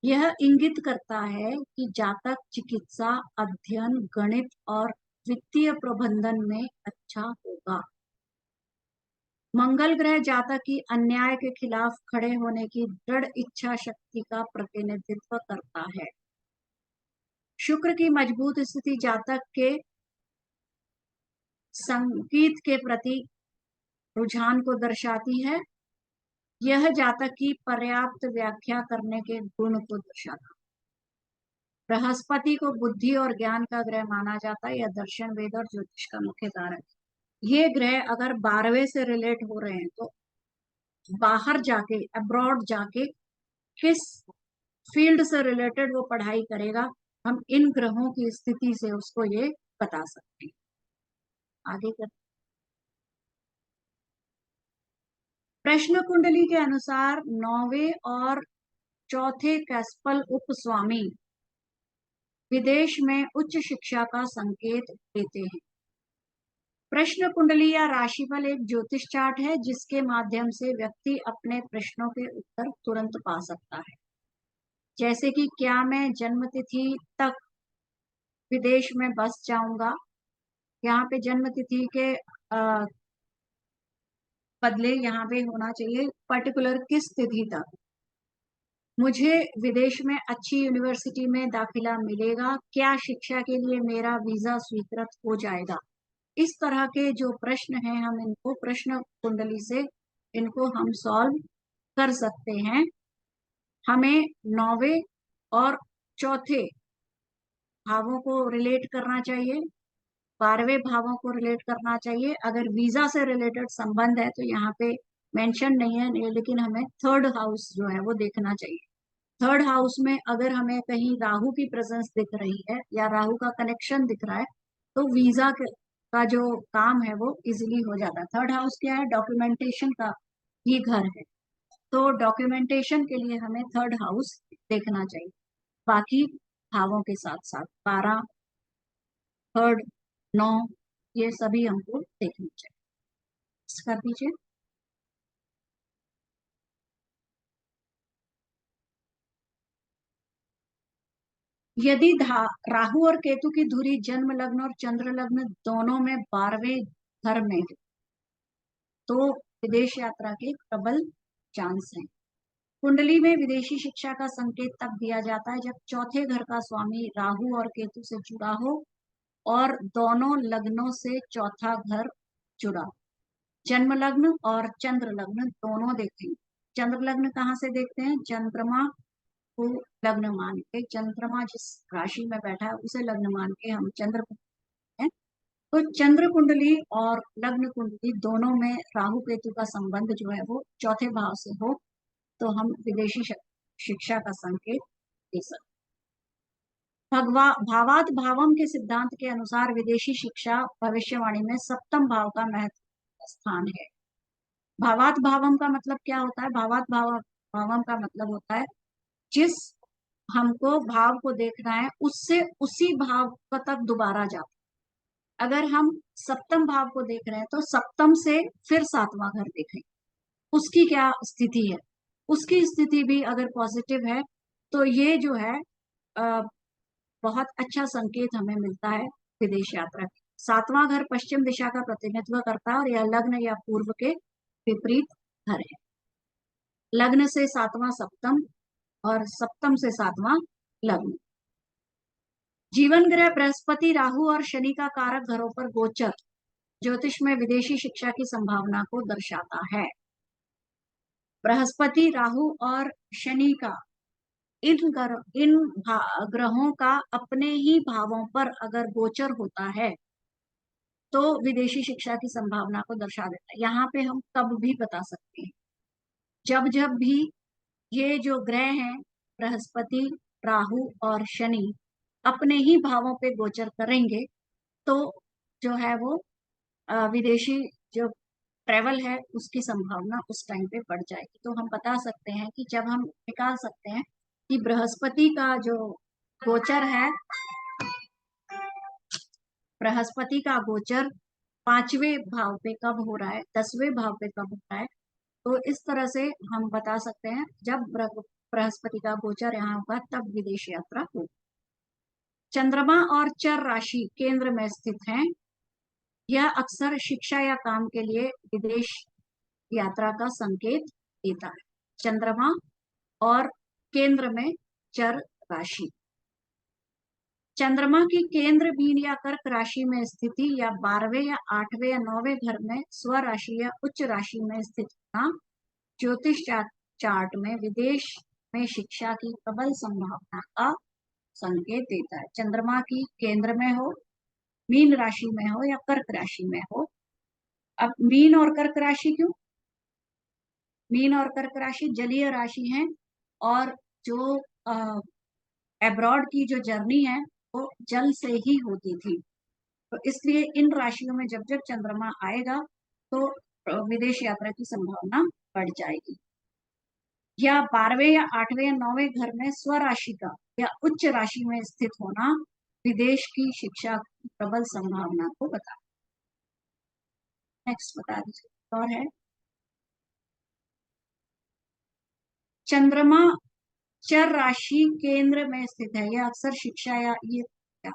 यह इंगित करता है कि जातक चिकित्सा, अध्ययन, गणित और वित्तीय प्रबंधन में अच्छा होगा। मंगल ग्रह जातक की अन्याय के खिलाफ खड़े होने की दृढ़ इच्छा शक्ति का प्रतिनिधित्व करता है। शुक्र की मजबूत स्थिति जातक के संगीत के प्रति रुझान को दर्शाती है। यह जातक की पर्याप्त व्याख्या करने के गुण को दर्शाता है। बृहस्पति को बुद्धि और ज्ञान का ग्रह माना जाता है। यह दर्शन, वेद और ज्योतिष का मुख्य कारक है। ये ग्रह अगर 12वें से रिलेट हो रहे हैं तो बाहर जाके, अब्रॉड जाके किस फील्ड से रिलेटेड वो पढ़ाई करेगा, हम इन ग्रहों की स्थिति से उसको ये बता सकते हैं। आगे कर प्रश्न कुंडली के अनुसार 9वें और चौथे कैस्पल उपस्वामी विदेश में उच्च शिक्षा का संकेत देते हैं। प्रश्न कुंडली या राशिफल एक ज्योतिष चार्ट है जिसके माध्यम से व्यक्ति अपने प्रश्नों के उत्तर तुरंत पा सकता है, जैसे कि क्या मैं जन्म तिथि तक विदेश में बस जाऊंगा। यहाँ पे जन्म तिथि के बदले यहाँ पे होना चाहिए पर्टिकुलर किस तिथि तक। मुझे विदेश में अच्छी यूनिवर्सिटी में दाखिला मिलेगा, क्या शिक्षा के लिए मेरा वीजा स्वीकृत हो जाएगा। इस तरह के जो प्रश्न हैं, हम इनको प्रश्न कुंडली से इनको हम सॉल्व कर सकते हैं। हमें 9वें और चौथे भावों को रिलेट करना चाहिए, 12वें भावों को रिलेट करना चाहिए। अगर वीजा से रिलेटेड संबंध है तो यहाँ पे मेंशन नहीं है, लेकिन हमें थर्ड हाउस जो है वो देखना चाहिए। थर्ड हाउस में अगर हमें कहीं राहु की प्रेजेंस दिख रही है या राहु का कनेक्शन दिख रहा है तो वीजा का जो काम है वो इजीली हो जाता है। थर्ड हाउस क्या है? डॉक्यूमेंटेशन का ही घर है, तो डॉक्यूमेंटेशन के लिए हमें थर्ड हाउस देखना चाहिए। बाकी भावों के साथ साथ 12, थर्ड, 9 ये सभी हमको देखना चाहिए। कर दीजिए। यदि राहु और केतु की धुरी जन्म लग्न और चंद्र लग्न दोनों में 12वें घर में है तो विदेश यात्रा के प्रबल चांस हैं। कुंडली में विदेशी शिक्षा का संकेत तब दिया जाता है जब चौथे घर का स्वामी राहु और केतु से जुड़ा हो और दोनों लग्नों से चौथा घर जुड़ा। जन्म लग्न और चंद्र लग्न दोनों देखेंगे। चंद्र लग्न कहाँ से देखते हैं? चंद्रमा को लग्न मान के, चंद्रमा जिस राशि में बैठा है उसे लग्न मान के हम चंद्र हैं। तो चंद्र कुंडली और लग्न कुंडली दोनों में राहु केतु का संबंध जो है वो चौथे भाव से हो तो हम विदेशी शिक्षा का संकेत दे सकते। भावात भावम के सिद्धांत के अनुसार विदेशी शिक्षा भविष्यवाणी में सप्तम भाव का महत्वपूर्ण स्थान है। भावात भावम का मतलब क्या होता है? भावात भावम का मतलब होता है जिस हमको भाव को देखना है उससे उसी भाव का तक दोबारा जाता। अगर हम सप्तम भाव को देख रहे हैं तो सप्तम से फिर 7वां घर देखें, उसकी क्या स्थिति है। उसकी स्थिति भी अगर पॉजिटिव है तो ये जो है बहुत अच्छा संकेत हमें मिलता है विदेश यात्रा की। 7वां घर पश्चिम दिशा का प्रतिनिधित्व करता है और यह लग्न या पूर्व के विपरीत घर है। लग्न से 7वां सप्तम और सप्तम से 7वां लग्न। जीवन ग्रह बृहस्पति राहु और शनि का कारक घरों पर गोचर ज्योतिष में विदेशी शिक्षा की संभावना को दर्शाता है। बृहस्पति राहु और शनि का इन ग्रहों का अपने ही भावों पर अगर गोचर होता है तो विदेशी शिक्षा की संभावना को दर्शा देता है। यहाँ पे हम कब भी बता सकते हैं, जब जब भी ये जो ग्रह हैं बृहस्पति, राहु और शनि अपने ही भावों पे गोचर करेंगे तो जो है वो विदेशी जो ट्रेवल है उसकी संभावना उस टाइम पे बढ़ जाएगी। तो हम बता सकते हैं कि जब हम निकाल सकते हैं कि बृहस्पति का जो गोचर है, बृहस्पति का गोचर 5वें भाव पे कब हो रहा है, 10वें भाव पे कब हो रहा है, तो इस तरह से हम बता सकते हैं जब बृहस्पति का गोचर यहाँ होगा तब विदेश यात्रा होगी। चंद्रमा और चर राशि केंद्र में स्थित हैं। यह अक्सर शिक्षा या काम के लिए विदेश यात्रा का संकेत देता है। चंद्रमा और केंद्र में चर राशि। चंद्रमा की केंद्र मीन या कर्क राशि में स्थिति या 12वें या 8वें या 9वें घर में स्व राशि या उच्च राशि में स्थित होना ज्योतिष चार्ट में विदेश में शिक्षा की प्रबल संभावना का संकेत देता है। चंद्रमा की केंद्र में हो, मीन राशि में हो या कर्क राशि में हो। अब मीन और कर्क राशि क्यों? मीन और कर्क राशि जलीय राशि हैं और जो अब्रॉड की जो जर्नी है वो जल से ही होती थी, तो इसलिए इन राशियों में जब जब चंद्रमा आएगा तो विदेश यात्रा की संभावना बढ़ जाएगी। या 12वें या 8वें या 9वें घर में स्व राशि का या उच्च राशि में स्थित होना विदेश की शिक्षा की प्रबल संभावना को बता। नेक्स्ट बता दीजिए। और है चंद्रमा चर राशि केंद्र में स्थित है, यह अक्सर शिक्षा या ये क्या?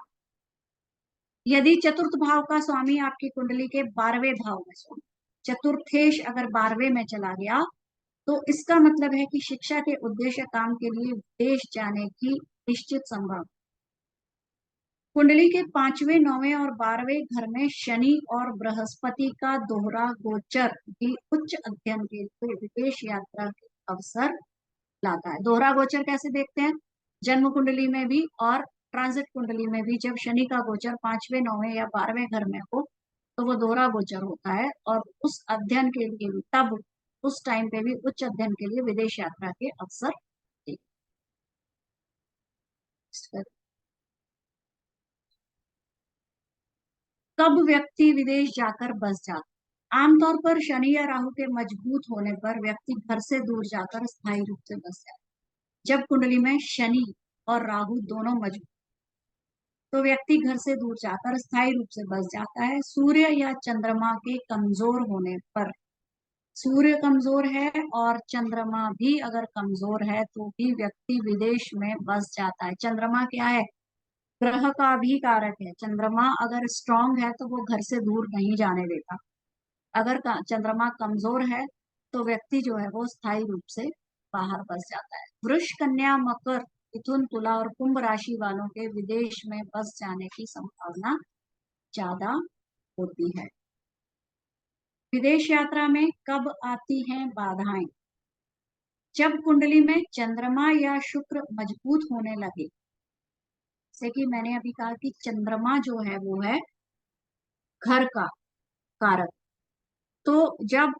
यदि चतुर्थ भाव का स्वामी आपकी कुंडली के 12वें भाव में स्वामी, चतुर्थेश अगर 12वें में चला गया तो इसका मतलब है कि शिक्षा के उद्देश्य काम के लिए विदेश जाने की निश्चित संभावना। कुंडली के 5वें, 9वें और 12वें घर में शनि और बृहस्पति का दोहरा गोचर भी उच्च अध्ययन के लिए विदेश यात्रा के अवसर लाता है। दोहरा गोचर कैसे देखते हैं? जन्म कुंडली में भी और ट्रांजिट कुंडली में भी जब शनि का गोचर 5वें, 9वें या 12वें घर में हो तो वो दोहरा गोचर होता है, और उस अध्ययन के लिए भी तब उस टाइम पे भी उच्च अध्ययन के लिए विदेश यात्रा के अवसर देते हैं। कब व्यक्ति विदेश जाकर बस जाता? आमतौर पर शनि या राहु के मजबूत होने पर व्यक्ति घर से दूर जाकर स्थायी रूप से बस जाता है। जब कुंडली में शनि और राहु दोनों मजबूत तो व्यक्ति घर से दूर जाकर स्थायी रूप से बस जाता है। सूर्य या चंद्रमा के कमजोर होने पर, सूर्य कमजोर है और चंद्रमा भी अगर कमजोर है तो भी व्यक्ति विदेश में बस जाता है। चंद्रमा क्या है? ग्रह का भी कारक है। चंद्रमा अगर स्ट्रांग है तो वो घर से दूर नहीं जाने देता। अगर चंद्रमा कमजोर है तो व्यक्ति जो है वो स्थायी रूप से बाहर बस जाता है। वृष, कन्या, मकर, मिथुन, तुला और कुंभ राशि वालों के विदेश में बस जाने की संभावना ज्यादा होती है। विदेश यात्रा में कब आती हैं बाधाएं? जब कुंडली में चंद्रमा या शुक्र मजबूत होने लगे। जैसे कि मैंने अभी कहा कि चंद्रमा जो है वो है घर का कारक। तो जब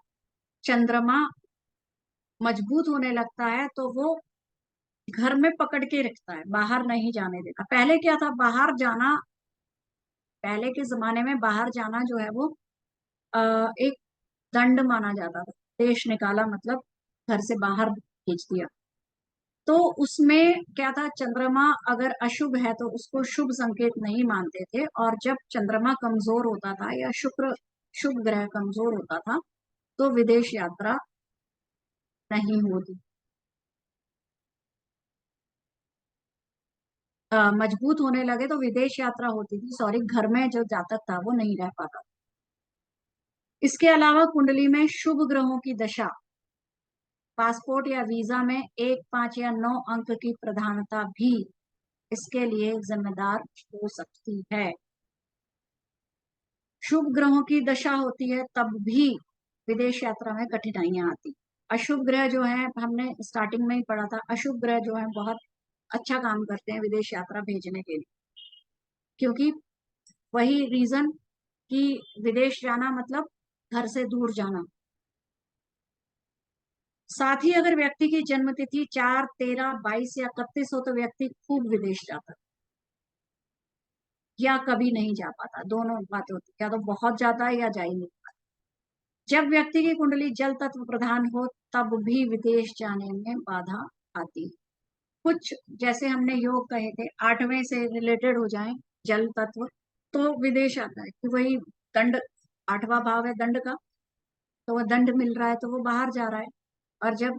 चंद्रमा मजबूत होने लगता है तो वो घर में पकड़ के रखता है, बाहर नहीं जाने देता। पहले क्या था, बाहर जाना, पहले के जमाने में बाहर जाना जो है वो एक दंड माना जाता था। देश निकाला मतलब घर से बाहर भेज दिया। तो उसमें क्या था, चंद्रमा अगर अशुभ है तो उसको शुभ संकेत नहीं मानते थे, और जब चंद्रमा कमजोर होता था या शुक्र शुभ ग्रह कमजोर होता था तो विदेश यात्रा नहीं होती। मजबूत होने लगे तो विदेश यात्रा होती थी, सॉरी, घर में जो जातक था वो नहीं रह पाता। इसके अलावा कुंडली में शुभ ग्रहों की दशा पासपोर्ट या वीजा में 1, 5 या 9 अंक की प्रधानता भी इसके लिए जिम्मेदार हो सकती है। शुभ ग्रहों की दशा होती है तब भी विदेश यात्रा में कठिनाइयां आती। अशुभ ग्रह जो है, हमने स्टार्टिंग में ही पढ़ा था, अशुभ ग्रह जो है बहुत अच्छा काम करते हैं विदेश यात्रा भेजने के लिए, क्योंकि वही रीजन कि विदेश जाना मतलब घर से दूर जाना। साथ ही अगर व्यक्ति की जन्म तिथि 4, 13, 22 या 31 हो तो व्यक्ति खूब विदेश जाता है या कभी नहीं जा पाता। दोनों बातें होती है, या तो बहुत जाता है या जा ही नहीं पाता। जब व्यक्ति की कुंडली जल तत्व प्रधान हो तब भी विदेश जाने में बाधा आती है। कुछ जैसे हमने योग कहे थे 8वें से रिलेटेड हो जाए जल तत्व तो विदेश आता है कि वही दंड, 8वां भाव है दंड का, तो वह दंड मिल रहा है तो वो बाहर जा रहा है। और जब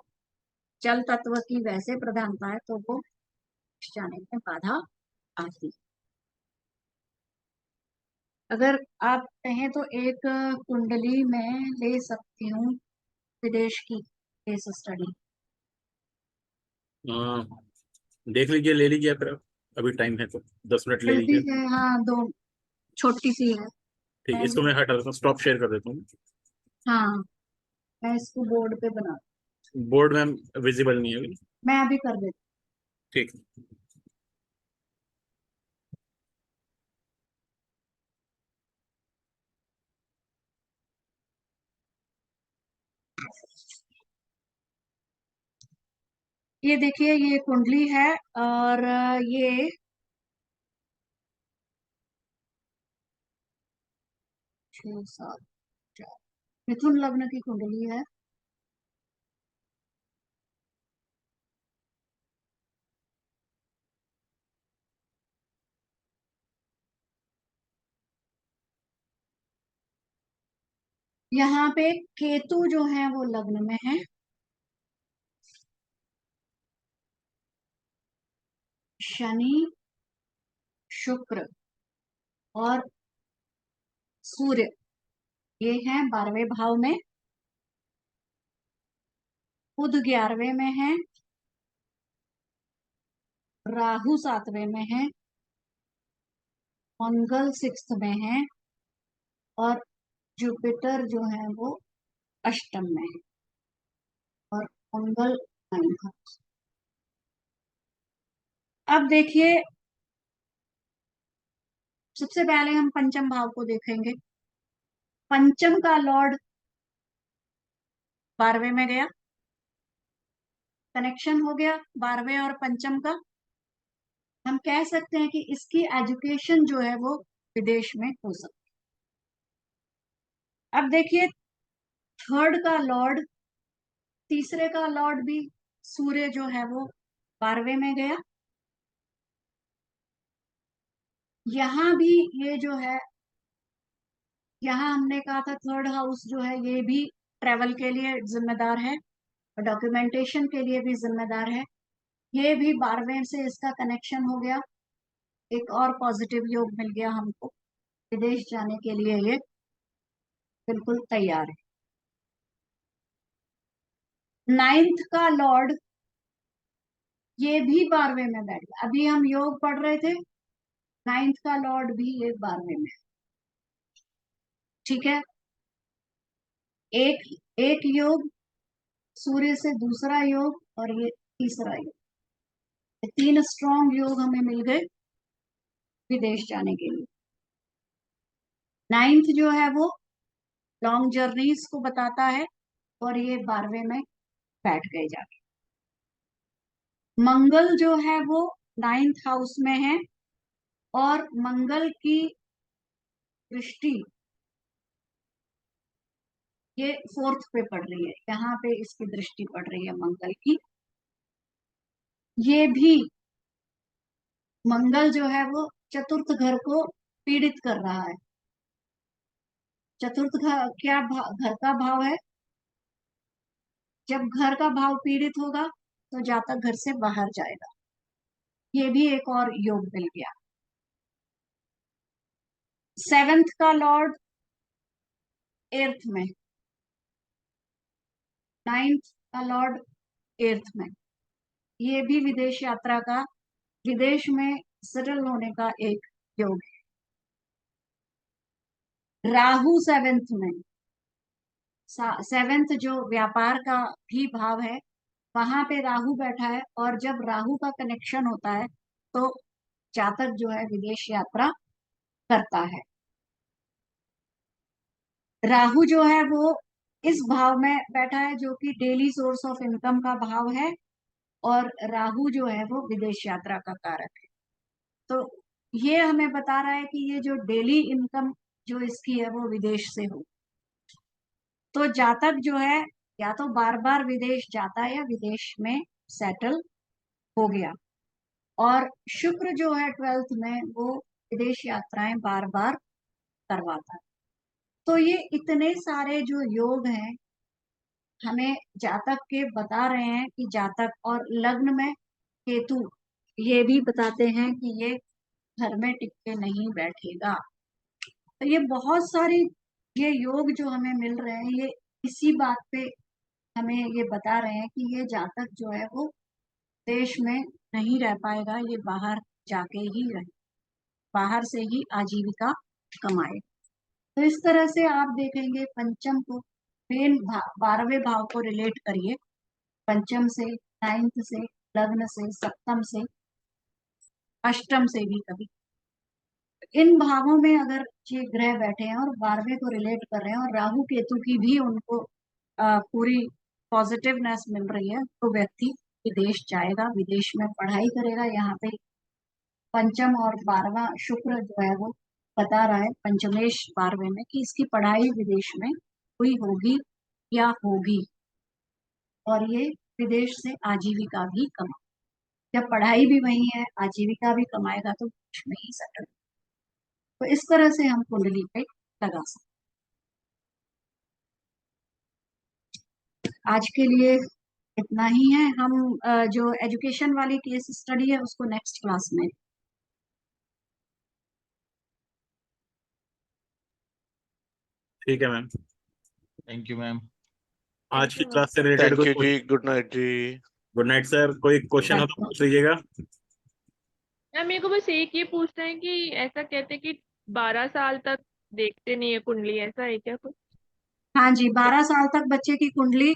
जल तत्व की वैसे प्रधानता है तो वो जाने में बाधा आती है। अगर आप कहें तो एक कुंडली में ले सकती हूँ विदेश की केस स्टडी। देख लीजिए, ले लीजिए, फिर अभी टाइम है तो 10 मिनट ले जल्दी लीजिए। है, हाँ, दो छोटी सी है। ठीक, मैं इसको मैं हटा देता हूँ, स्टॉप शेयर कर देता हूँ। हाँ, मैं इसको बोर्ड पे बना, बोर्ड में विजिबल नहीं है अभी। मैं अभी कर देती ठीक। हूँ। ये देखिए, ये कुंडली है और ये 6, 7, 4 मिथुन लग्न की कुंडली है। यहाँ पे केतु जो है वो लग्न में है, शनि, शुक्र और सूर्य ये हैं 12वें भाव में। बुध 11वें में है, राहु 7वें में है, मंगल 6th में है और जुपिटर जो है वो अष्टम में है और मंगल 9th हाउस। अब देखिए, सबसे पहले हम पंचम भाव को देखेंगे। पंचम का लॉर्ड 12वें में गया, कनेक्शन हो गया 12वें और पंचम का। हम कह सकते हैं कि इसकी एजुकेशन जो है वो विदेश में हो सकती है। अब देखिए, थर्ड का लॉर्ड, तीसरे का लॉर्ड भी सूर्य जो है वो 12वें में गया। यहां भी ये जो है, यहाँ हमने कहा था थर्ड हाउस जो है ये भी ट्रेवल के लिए जिम्मेदार है और डॉक्यूमेंटेशन के लिए भी जिम्मेदार है। ये भी 12वें से इसका कनेक्शन हो गया, एक और पॉजिटिव योग मिल गया हमको। विदेश जाने के लिए ये बिल्कुल तैयार है। 9th का लॉर्ड ये भी 12वें में बैठ गया। अभी हम योग पढ़ रहे थे, 9th का लॉर्ड भी ये 12वें में, ठीक है। एक एक योग, सूर्य से दूसरा योग और ये तीसरा योग, ये 3 स्ट्रॉन्ग योग हमें मिल गए विदेश जाने के लिए। 9th जो है वो लॉन्ग जर्नीज को बताता है और ये 12वें में बैठ गए जाके। मंगल जो है वो 9th हाउस में है और मंगल की दृष्टि ये 4th पे पड़ रही है, यहाँ पे इसकी दृष्टि पड़ रही है मंगल की। ये भी मंगल जो है वो चतुर्थ घर को पीड़ित कर रहा है। चतुर्थ घर क्या घर का भाव है? जब घर का भाव पीड़ित होगा तो जातक घर से बाहर जाएगा। ये भी एक और योग मिल गया। 7th का लॉर्ड 8th में, 9th का लॉर्ड 8th में, ये भी विदेश यात्रा का, विदेश में सेटल होने का एक योग है। राहु 7th में, 7th जो व्यापार का भी भाव है वहां पे राहु बैठा है और जब राहु का कनेक्शन होता है तो जातक जो है विदेश यात्रा करता है। राहु जो है वो इस भाव में बैठा है जो कि डेली सोर्स ऑफ इनकम का भाव है और राहु जो है वो विदेश यात्रा का कारक है। तो ये हमें बता रहा है कि ये जो डेली इनकम जो इसकी है वो विदेश से हो। तो जातक जो है या तो बार बार विदेश जाता है या विदेश में सेटल हो गया। और शुक्र जो है 12th में वो विदेश यात्राएं बार बार करवाता है। तो ये इतने सारे जो योग हैं हमें जातक के बता रहे हैं कि जातक, और लग्न में केतु ये भी बताते हैं कि ये घर में टिक के नहीं बैठेगा। तो ये बहुत सारी ये योग जो हमें मिल रहे हैं ये इसी बात पे हमें ये बता रहे हैं कि ये जातक जो है वो देश में नहीं रह पाएगा, ये बाहर जाके ही रहे, बाहर से ही आजीविका कमाए। तो इस तरह से आप देखेंगे पंचम को, मेन 12वें भाव को रिलेट करिए पंचम से, 9th से, लग्न से, सप्तम से, अष्टम से भी कभी। इन भावों में अगर ये ग्रह बैठे हैं और 12वें को रिलेट कर रहे हैं और राहु केतु की भी उनको पूरी पॉजिटिवनेस मिल रही है, तो व्यक्ति विदेश जाएगा, विदेश में पढ़ाई करेगा। यहाँ पे पंचम और 12वां शुक्र जो है वो बता रहा है पंचमेश 12वें में कि इसकी पढ़ाई विदेश में हुई होगी या होगी और ये विदेश से आजीविका भी कमा, जब पढ़ाई भी वही है आजीविका भी कमाएगा तो देश में ही सेटल। तो इस तरह से हम कुंडली पे लगा सकते। आज के लिए इतना ही है। हम जो एजुकेशन वाली केस स्टडी है उसको नेक्स्ट क्लास में। ठीक है मैम। Thank you ma'am. आज की you, क्लास से रिलेटेड थैंक कोई यू जी, गुड नाइट जी। Good night sir. कोई क्वेश्चन हो तो पूछ लीजिएगा। मैम मेरे को बस एक ये पूछना है कि ऐसा कहते हैं कि 12 साल तक देखते नहीं है कुंडली, ऐसा है क्या कुछ? हाँ जी, 12 साल तक बच्चे की कुंडली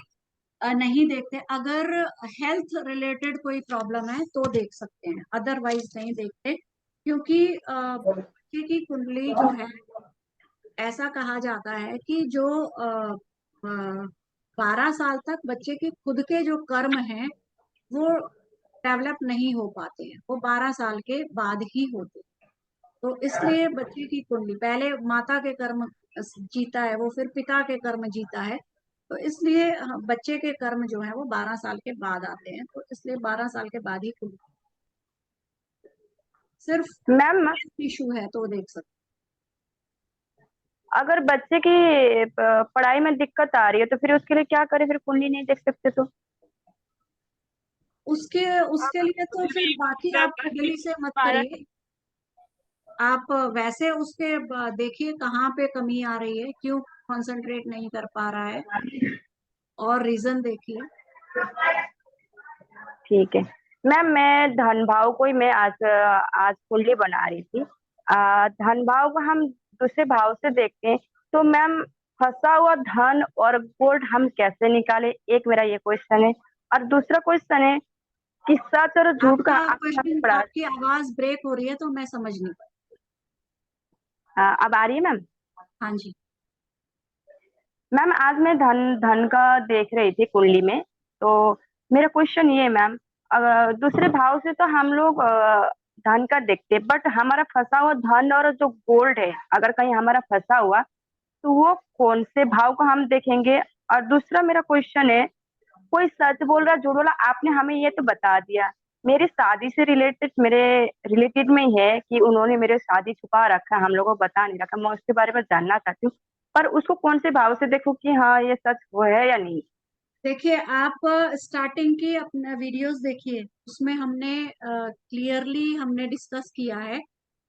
नहीं देखते। अगर हेल्थ रिलेटेड कोई प्रॉब्लम है तो देख सकते हैं, अदरवाइज नहीं देखते। क्योंकि बच्चे की कुंडली जो है, ऐसा कहा जाता है कि जो 12 साल तक बच्चे के खुद के जो कर्म हैं वो डेवलप नहीं हो पाते हैं, वो 12 साल के बाद ही होते हैं। तो इसलिए बच्चे की कुंडली पहले माता के कर्म जीता है, वो फिर पिता के कर्म जीता है। तो इसलिए बच्चे के कर्म जो है वो 12 साल के बाद आते हैं, तो इसलिए 12 साल के बाद ही कुंडली। सिर्फ मैम इशू है तो देख सकते। अगर बच्चे की पढ़ाई में दिक्कत आ रही है तो फिर उसके लिए क्या करें, फिर कुंडली नहीं देख सकते तो? उसके उसके लिए तो फिर बाकी आप कुंडली से मत करिए। आप वैसे उसके देखिए कहाँ पे कमी आ रही है, क्यों कंसंट्रेट नहीं कर पा रहा है, और रीजन देखिए। ठीक है मैम, मैं धन भाव को ही मैं आज आज कुंडली बना रही थी। धन भाव को हम दूसरे भाव से देखते हैं तो मैम फंसा हुआ धन और गोल्ड हम कैसे निकाले, एक मेरा ये क्वेश्चन है। और दूसरा क्वेश्चन है कि सच और झूठ का आपका आपने क्वेश्चन, पढ़ा। आपकी आवाज ब्रेक हो रही है तो मैं समझ नहीं पाई। अब आ रही है मैम? हाँ जी। मैम आज मैं धन धन का देख रही थी कुंडली में, तो मेरा क्वेश्चन ये है मैम, दूसरे भाव से तो हम लोग धन का देखते हैं, बट हमारा फंसा हुआ धन और जो गोल्ड है अगर कहीं हमारा फंसा हुआ तो वो कौन से भाव को हम देखेंगे? और दूसरा मेरा क्वेश्चन है, कोई सच बोल रहा झूठ बोला, आपने हमें ये तो बता दिया। मेरी शादी से रिलेटेड मेरे रिलेटेड में है कि उन्होंने मेरे शादी छुपा रखा, हम लोगों को बता नहीं रखा, मैं उसके बारे में जानना चाहती हूँ। पर उसको कौन से भाव से देखूं कि हाँ ये सच वो है या नहीं? देखिए, आप स्टार्टिंग की अपना वीडियोस देखिए, उसमें हमने क्लियरली हमने डिस्कस किया है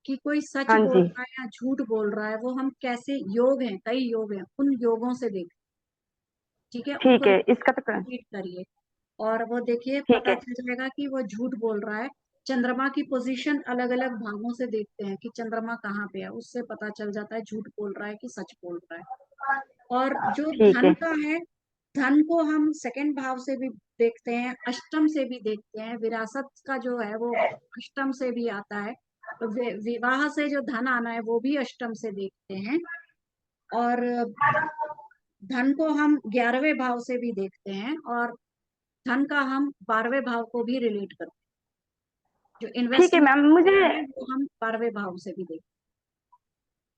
कि कोई सच हाँ बोल जी। रहा है या झूठ बोल रहा है, वो हम कैसे, योग हैं, कई योग हैं, उन योगों से देखें। ठीक है, ठीक उनको है, इसका तो रिपीट करिए और वो देखिए, ठीक पता है। चल जाएगा कि वो झूठ बोल रहा है। चंद्रमा की पोजीशन अलग अलग भावों से देखते हैं कि चंद्रमा कहाँ पे है, उससे पता चल जाता है झूठ बोल रहा है कि सच बोल रहा है। और जो ठीक धन है। का है, धन को हम सेकंड भाव से भी देखते हैं, अष्टम से भी देखते हैं, विरासत का जो है वो अष्टम से भी आता है। तो विवाह से जो धन आना है वो भी अष्टम से देखते हैं। और धन को हम 11वें भाव से भी देखते हैं, और धन का हम 12वें भाव को भी रिलेट करते हैं। जो ठीक है इन्वेस्टमेंट मैम, मुझे है वो हम 12वें भाव से भी देखते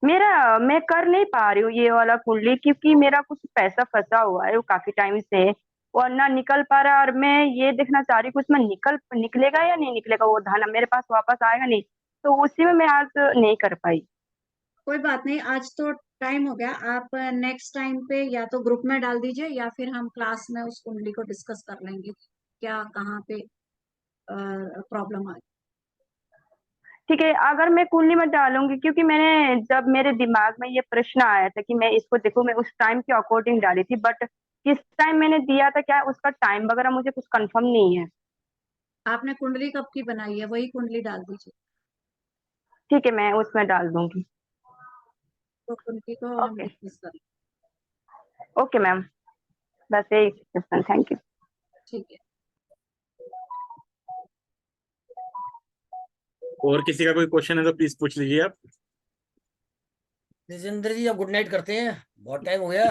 मैं कर नहीं पा रही हूँ ये वाला कुंडली, क्योंकि मेरा कुछ पैसा फंसा हुआ है वो काफी टाइम से, और ना निकल पा रहा। और मैं ये देखना चाह रही हूँ कि उसमें निकलेगा या नहीं निकलेगा, वो धन मेरे पास वापस आएगा नहीं, तो उसी में मैं आज नहीं कर पाई। हैं। कोई बात नहीं, आज तो टाइम हो गया। आप नेक्स्ट टाइम पे या तो ग्रुप में डाल दीजिए या फिर हम क्लास में उस कुंडली को डिस्कस कर लेंगे, क्या कहाँ पे प्रॉब्लम आ। ठीक है, अगर मैं कुंडली में डालूंगी, क्योंकि मैंने जब मेरे दिमाग में ये प्रश्न आया था कि मैं इसको देखूं, मैं उस टाइम के अकॉर्डिंग डाली थी, बट किस टाइम मैंने दिया था क्या उसका टाइम वगैरह मुझे कुछ कंफर्म नहीं है। आपने कुंडली कब की बनाई है, वही कुंडली डाल दीजिए, ठीक है, मैं उसमें डाल दूंगी। तो कुंडली को हम ओके। डिस्कस कर। ओके मैम, बस यही क्वेश्चन, थैंक यू। ठीक है। और किसी का कोई क्वेश्चन है तो प्लीज पूछ लीजिए आप। तेजेंद्र जी, अब गुड नाइट करते हैं, बहुत टाइम हो गया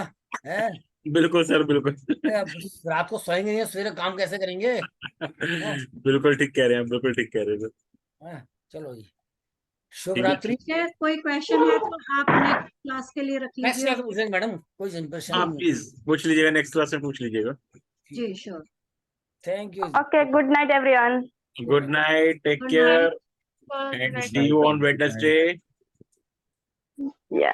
है। बिल्कुल सर, बिल्कुल। अब रात को सोएंगे नहीं, सवेरे काम कैसे करेंगे? हैं? बिल्कुल ठीक कह रहे हैं, बिल्कुल ठीक कह रहे हैं सर। हैं? चलो जी, शुभ रात्रि। ठीक है, कोई क्वेश्चन है तो आप नेक्स्ट क्लास के लिए रख नेक्स्ट लीजिए। क्लास पूछेंगे मैडम, कोई परेशानी हाँ नहीं। प्लीज पूछ लीजिएगा, नेक्स्ट क्लास में पूछ लीजिएगा। जी sure. Thank you. Okay, good night everyone. Good night, take good night. Care and see you on Wednesday. या